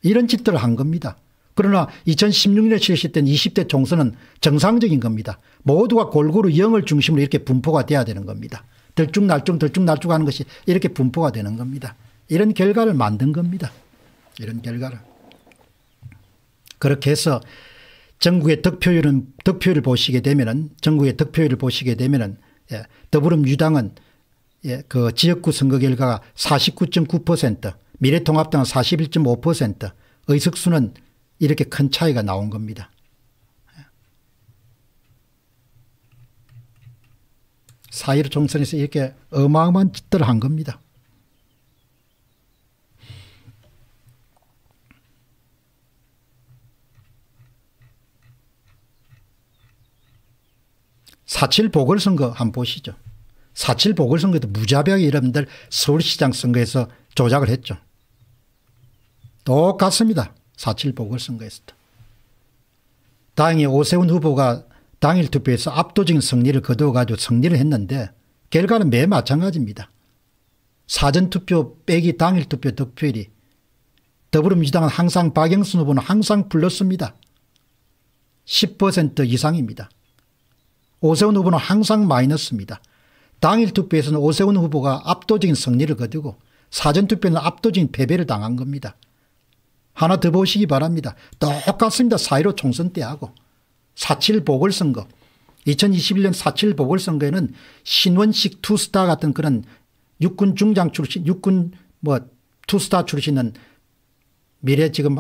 이런 짓들을 한 겁니다. 그러나 2016년에 실시된 20대 총선은 정상적인 겁니다. 모두가 골고루 0을 중심으로 이렇게 분포가 돼야 되는 겁니다. 들쭉날쭉 하는 것이 이렇게 분포가 되는 겁니다. 이런 결과를 만든 겁니다. 이런 결과를. 그렇게 해서 전국의 득표율을 보시게 되면은 더불어민주당은 그 지역구 선거 결과가 49.9%, 미래통합당은 41.5%, 의석수는 이렇게 큰 차이가 나온 겁니다. 4.15 총선에서 이렇게 어마어마한 짓들을 한 겁니다. (4.7) 보궐선거 한번 보시죠. 4.7 보궐선거도 무자비하게 여러분들 서울시장 선거에서 조작을 했죠. 똑같습니다. 4.7 보궐선거에서도. 다행히 오세훈 후보가 당일 투표에서 압도적인 승리를 거두어가지고 승리를 했는데 결과는 매 마찬가지입니다. 사전투표 빼기 당일투표 득표율이 더불어민주당은 항상 박영선 후보는 항상 플러스입니다. 10% 이상입니다. 오세훈 후보는 항상 마이너스입니다. 당일투표에서는 오세훈 후보가 압도적인 승리를 거두고 사전투표는 압도적인 패배를 당한 겁니다. 하나 더 보시기 바랍니다. 똑같습니다. 4.15 총선 때하고 4.7 보궐선거 2021년 4.7 보궐선거에는 신원식 투스타 같은 그런 육군 중장 출신 육군 투스타 출신은 미래 지금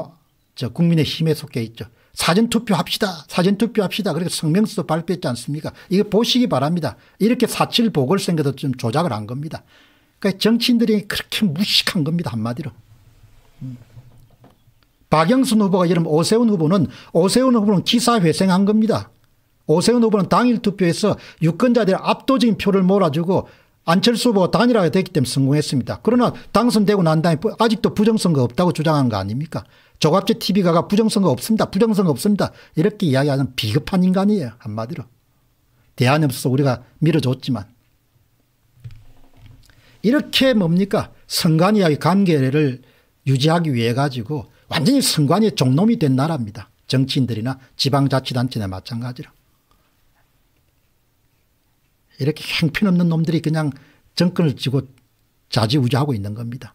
저 국민의힘에 속해 있죠. 사전투표 합시다. 사전투표 합시다. 그렇게 성명서도 발표했지 않습니까? 이거 보시기 바랍니다. 이렇게 4.7 보궐선거도 좀 조작을 한 겁니다. 그러니까 정치인들이 그렇게 무식한 겁니다. 한마디로. 박영선 후보가 이러면 오세훈 후보는 기사회생한 겁니다. 오세훈 후보는 당일 투표에서 유권자들의 압도적인 표를 몰아주고 안철수 후보가 단일화가 됐기 때문에 성공했습니다. 그러나 당선되고 난 다음에 아직도 부정선거 없다고 주장한 거 아닙니까? 조갑재 TV가 부정선거 없습니다. 부정선거 없습니다. 이렇게 이야기하는 비겁한 인간이에요. 한마디로. 대안이 없어서 우리가 밀어줬지만. 이렇게 뭡니까? 선관위와의 관계를 유지하기 위해 가지고 완전히 선관위의 종놈이 된 나라입니다. 정치인들이나 지방자치단체나 마찬가지로. 이렇게 형편없는 놈들이 그냥 정권을 쥐고 좌지우지하고 있는 겁니다.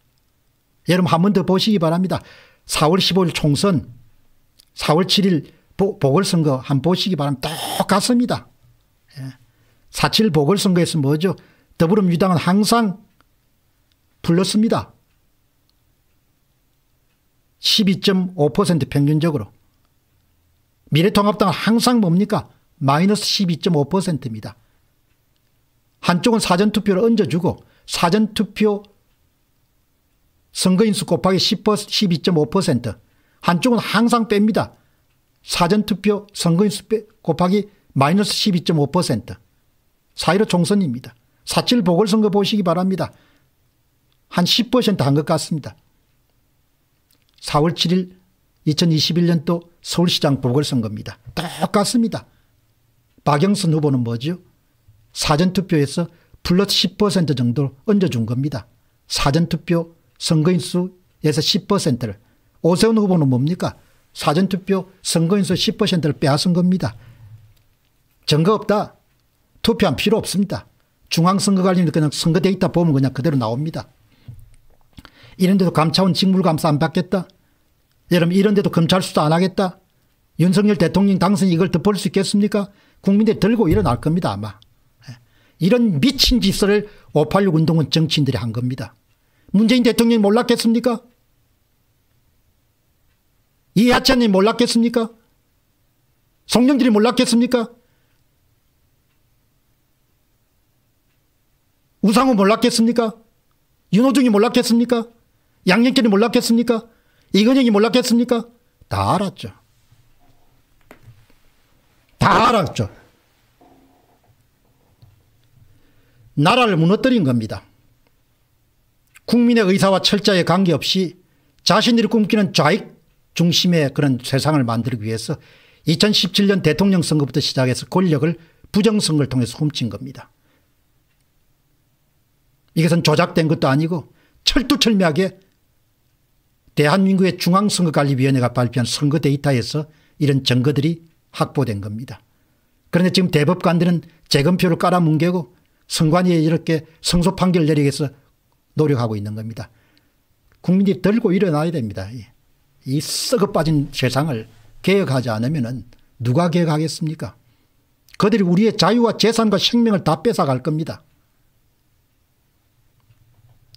여러분 한 번 더 보시기 바랍니다. 4월 15일 총선, 4월 7일 보궐선거 한번 보시기 바랍니다. 똑같습니다. 4.7 보궐선거에서 뭐죠? 더불어민주당은 항상 불렀습니다. 12.5% 평균적으로. 미래통합당은 항상 뭡니까? 마이너스 12.5%입니다. 한쪽은 사전투표를 얹어주고 사전투표 선거인수 곱하기 12.5%, 한쪽은 항상 뺍니다. 사전투표 선거인수 곱하기 마이너스 12.5%. 4.15 총선입니다. 4.7 보궐선거 보시기 바랍니다. 한 10% 한 것 같습니다. 4월 7일 2021년도 서울시장 보궐선거입니다. 똑같습니다. 박영선 후보는 뭐죠? 사전투표에서 플러스 10% 정도 얹어준 겁니다. 사전투표 선거인수에서 10%를. 오세훈 후보는 뭡니까? 사전투표 선거인수 10%를 빼앗은 겁니다. 증거 없다. 투표한 필요 없습니다. 중앙선거관리는 그냥 선거 데이터 보면 그냥 그대로 나옵니다. 이런데도 감차원 직물감사 안 받겠다. 여러분 이런데도 검찰 수사 안 하겠다. 윤석열 대통령 당선이 이걸 덮을 수 있겠습니까? 국민들이 들고 일어날 겁니다 아마. 이런 미친 짓을 586 운동은 정치인들이 한 겁니다. 문재인 대통령이 몰랐겠습니까? 이하찬이 몰랐겠습니까? 송영길이 몰랐겠습니까? 우상호 몰랐겠습니까? 윤호중이 몰랐겠습니까? 양영길이 몰랐겠습니까? 이건영이 몰랐겠습니까? 다 알았죠. 다 알았죠. 나라를 무너뜨린 겁니다. 국민의 의사와 철저에 관계없이 자신들이 꿈꾸는 좌익 중심의 그런 세상을 만들기 위해서 2017년 대통령 선거부터 시작해서 권력을 부정선거를 통해서 훔친 겁니다. 이것은 조작된 것도 아니고 철두철미하게 대한민국의 중앙선거관리위원회가 발표한 선거 데이터에서 이런 증거들이 확보된 겁니다. 그런데 지금 대법관들은 재검표를 깔아뭉개고 선관위에 이렇게 성소 판결을 내리기 위해서 노력하고 있는 겁니다. 국민들이 들고 일어나야 됩니다. 이 썩어 빠진 세상을 개혁하지 않으면 누가 개혁하겠습니까? 그들이 우리의 자유와 재산과 생명을 다 뺏어갈 겁니다.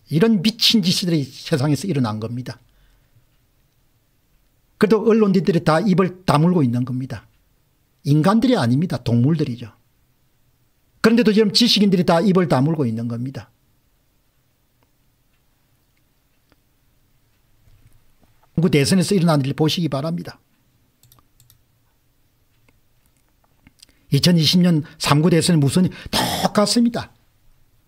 이런 미친 짓들이 세상에서 일어난 겁니다. 그래도 언론인들이 다 입을 다물고 있는 겁니다. 인간들이 아닙니다. 동물들이죠. 그런데도 지금 지식인들이 다 입을 다물고 있는 겁니다. 한국 대선에서 일어난 일 보시기 바랍니다. 2020년 3구 대선의 무선이 똑같습니다.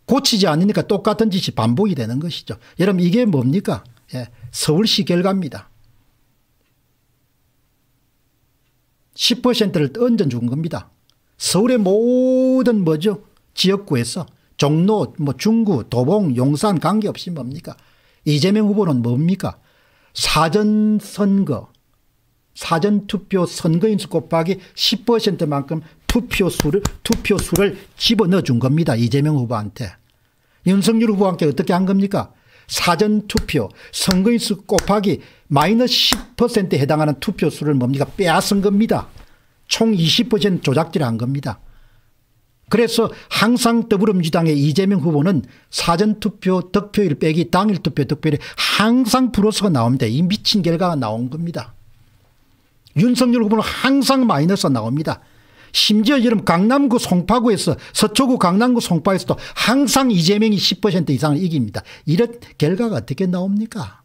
고치지 않으니까 똑같은 짓이 반복이 되는 것이죠. 여러분 이게 뭡니까? 서울시 결과입니다. 10%를 얹어준 겁니다. 서울의 모든 뭐죠? 지역구에서 종로, 중구, 도봉, 용산 관계없이 뭡니까? 이재명 후보는 뭡니까? 사전선거, 사전투표 선거인수 곱하기 10%만큼 투표수를 집어넣어 준 겁니다. 이재명 후보한테. 윤석열 후보와 함께 어떻게 한 겁니까? 사전투표 선거인수 곱하기 마이너스 10%에 해당하는 투표수를 뭡니까? 빼앗은 겁니다. 총 20% 조작질을 한 겁니다. 그래서 항상 더불어민주당의 이재명 후보는 사전투표 득표율 빼기 당일투표 득표율이 항상 불어서가 나옵니다. 이 미친 결과가 나온 겁니다. 윤석열 후보는 항상 마이너스 나옵니다. 심지어 여러분 강남구 송파구에서 서초구 강남구 송파에서도 항상 이재명이 10% 이상을 이깁니다. 이런 결과가 어떻게 나옵니까?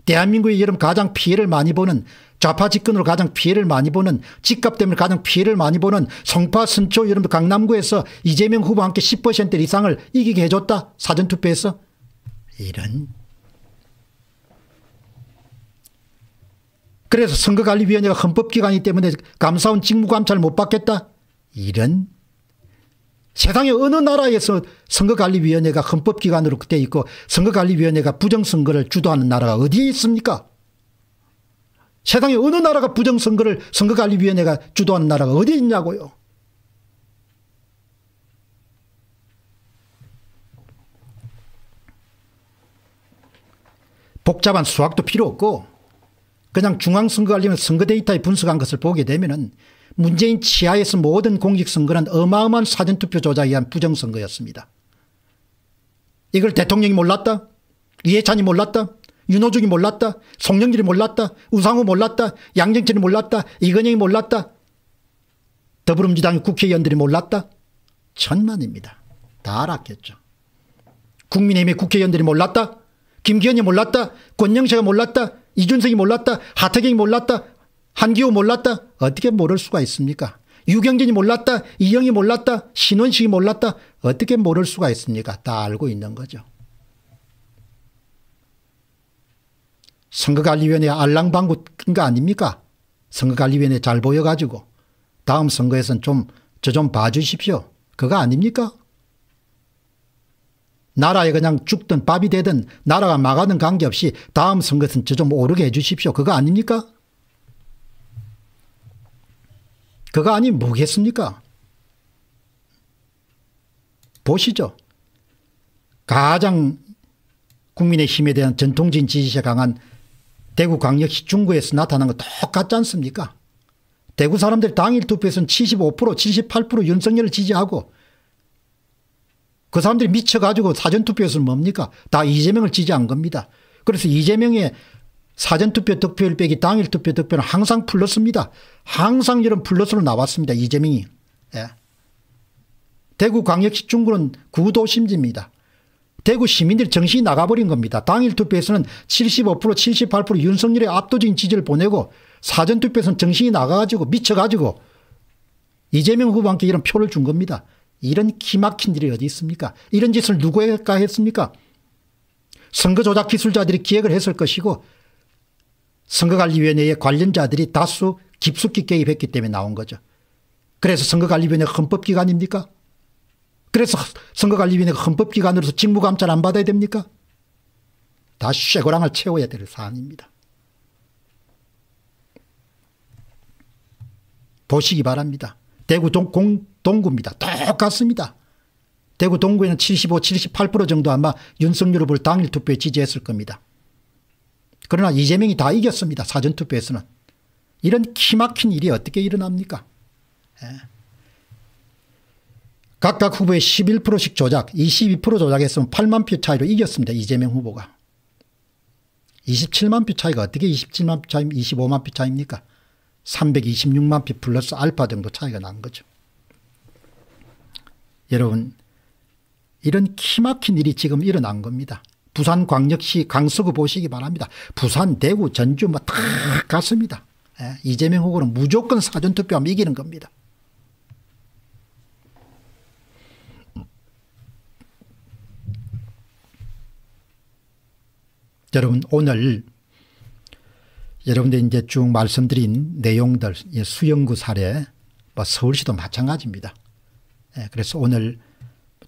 대한민국이 여러분 가장 피해를 많이 보는 좌파 집권으로 가장 피해를 많이 보는 집값 때문에 가장 피해를 많이 보는 송파 선초 여러분 강남구에서 이재명 후보와 함께 10% 이상을 이기게 해줬다. 사전투표에서. 이런. 그래서 선거관리위원회가 헌법기관이기 때문에 감사원 직무감찰을 못 받겠다. 이런. 세상에 어느 나라에서 선거관리위원회가 헌법기관으로 되어 있고 선거관리위원회가 부정선거를 주도하는 나라가 어디에 있습니까? 세상에 어느 나라가 부정선거를 선거관리위원회가 주도하는 나라가 어디에 있냐고요. 복잡한 수학도 필요 없고 그냥 중앙선거관리위원회 선거 데이터에 분석한 것을 보게 되면은 문재인 치하에서 모든 공직선거는 어마어마한 사전투표 조작에 의한 부정선거였습니다. 이걸 대통령이 몰랐다? 이해찬이 몰랐다? 윤호중이 몰랐다? 송영길이 몰랐다? 우상호 몰랐다? 양정철이 몰랐다? 이건영이 몰랐다? 더불어민주당 국회의원들이 몰랐다? 천만입니다. 다 알았겠죠. 국민의힘의 국회의원들이 몰랐다? 김기현이 몰랐다? 권영세가 몰랐다? 이준석이 몰랐다? 하태경이 몰랐다? 한기호 몰랐다? 어떻게 모를 수가 있습니까? 유경진이 몰랐다? 이영이 몰랐다? 신원식이 몰랐다? 어떻게 모를 수가 있습니까? 다 알고 있는 거죠. 선거관리위원회 알랑방구인 거 아닙니까? 선거관리위원회 잘 보여가지고 다음 선거에서는 저 좀 봐주십시오. 그거 아닙니까? 나라에 그냥 죽든 밥이 되든 나라가 망하든 관계없이 다음 선거에서는 저 좀 오르게 해 주십시오. 그거 아닙니까? 그거 아니면 뭐겠습니까? 보시죠. 가장 국민의힘에 대한 전통적인 지지세 강한 대구광역시 중구에서 나타난 거 똑같지 않습니까? 대구 사람들이 당일 투표에서는 75% 78% 윤석열을 지지하고 그 사람들이 미쳐가지고 사전투표에서는 뭡니까? 다 이재명을 지지한 겁니다. 그래서 이재명의 사전투표 득표율 빼기 당일 투표 득표는 항상 플러스입니다. 항상 이런 플러스로 나왔습니다. 이재명이. 예. 대구광역시 중구는 구도심지입니다. 대구 시민들이 정신이 나가버린 겁니다. 당일 투표에서는 75% 78% 윤석열의 압도적인 지지를 보내고 사전투표에서는 정신이 나가가지고 미쳐가지고 이재명 후보와 함께 이런 표를 준 겁니다. 이런 기막힌 일이 어디 있습니까? 이런 짓을 누구가 했습니까? 선거조작 기술자들이 기획을 했을 것이고 선거관리위원회의 관련자들이 다수 깊숙이 개입했기 때문에 나온 거죠. 그래서 선거관리위원회가 헌법기관입니까? 그래서 선거관리위원회가 헌법기관으로서 직무감찰 안 받아야 됩니까? 다 쇠고랑을 채워야 될 사안입니다. 보시기 바랍니다. 대구 동구입니다. 똑같습니다. 대구 동구에는 75, 78% 정도 아마 윤석열 후보를 당일 투표에 지지했을 겁니다. 그러나 이재명이 다 이겼습니다. 사전투표에서는. 이런 기막힌 일이 어떻게 일어납니까? 예. 각각 후보의 11%씩 조작, 22% 조작했으면 8만 표 차이로 이겼습니다. 이재명 후보가. 27만 표 차이가 어떻게 27만 표 차이, 25만 표 차이입니까? 326만 표 플러스 알파 정도 차이가 난 거죠. 여러분, 이런 기막힌 일이 지금 일어난 겁니다. 부산광역시 강서구 보시기 바랍니다. 부산, 대구, 전주 뭐 다 갔습니다. 예, 이재명 후보는 무조건 사전투표하면 이기는 겁니다. 여러분, 오늘 여러분들 이제 쭉 말씀드린 내용들, 수영구 사례, 뭐 서울시도 마찬가지입니다. 예, 그래서 오늘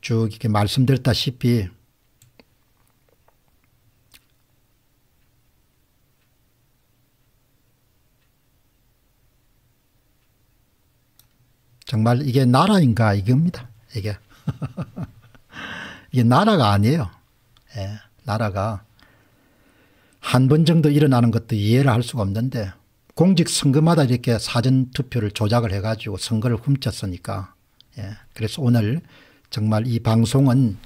쭉 이렇게 말씀드렸다시피 정말 이게 나라인가 이겁니다. 이게 이게 나라가 아니에요. 예, 나라가 한 번 정도 일어나는 것도 이해를 할 수가 없는데 공직선거마다 이렇게 사전투표를 조작을 해가지고 선거를 훔쳤으니까. 예, 그래서 오늘 정말 이 방송은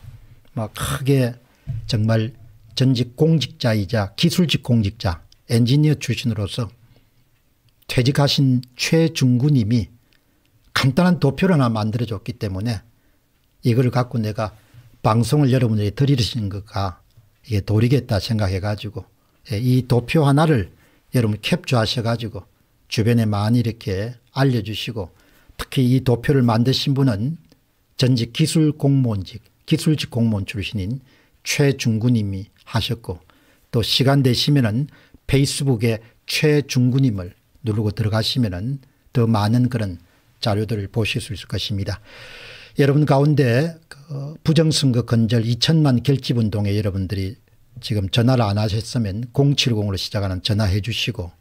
뭐 크게 정말 전직 공직자이자 기술직 공직자 엔지니어 출신으로서 퇴직하신 최중구 님이 간단한 도표를 하나 만들어줬기 때문에 이걸 갖고 내가 방송을 여러분들이 들으시는 것과 이게 도리겠다 생각해 가지고 이 도표 하나를 여러분 캡처하셔 가지고 주변에 많이 이렇게 알려주시고, 특히 이 도표를 만드신 분은 전직 기술직 공무원 출신인 최중구 님이 하셨고, 또 시간 되시면은 페이스북에 최중구 님을 누르고 들어가시면은 더 많은 그런 자료들을 보실 수 있을 것입니다. 여러분 가운데 부정선거 건절 2천만 결집운동에 여러분들이 지금 전화를 안 하셨으면 070으로 시작하는 전화해 주시고,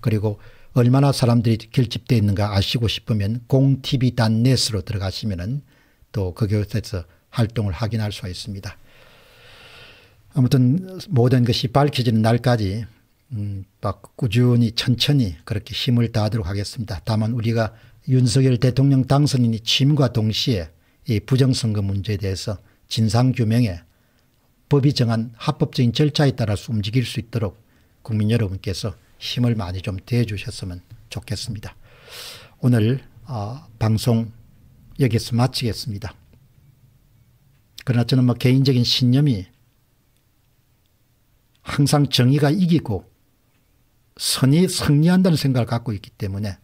그리고 얼마나 사람들이 결집되어 있는가 아시고 싶으면 공TV.net으로 들어가시면은 또 그곳에서 활동을 확인할 수가 있습니다. 아무튼 모든 것이 밝혀지는 날까지 꾸준히 천천히 그렇게 힘을 다하도록 하겠습니다. 다만 우리가 윤석열 대통령 당선인이 취임과 동시에 이 부정선거 문제에 대해서 진상규명에 법이 정한 합법적인 절차에 따라서 움직일 수 있도록 국민 여러분께서 힘을 많이 좀 대해 주셨으면 좋겠습니다. 오늘 방송 여기서 마치겠습니다. 그러나 저는 개인적인 신념이 항상 정의가 이기고 선이 승리한다는 생각을 갖고 있기 때문에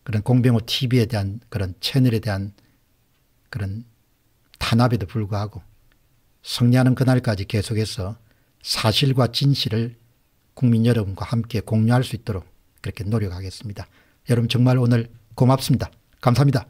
그런 공병호 TV에 대한 그런 채널에 대한 그런 탄압에도 불구하고 승리하는 그날까지 계속해서 사실과 진실을 국민 여러분과 함께 공유할 수 있도록 그렇게 노력하겠습니다. 여러분 정말 오늘 고맙습니다. 감사합니다.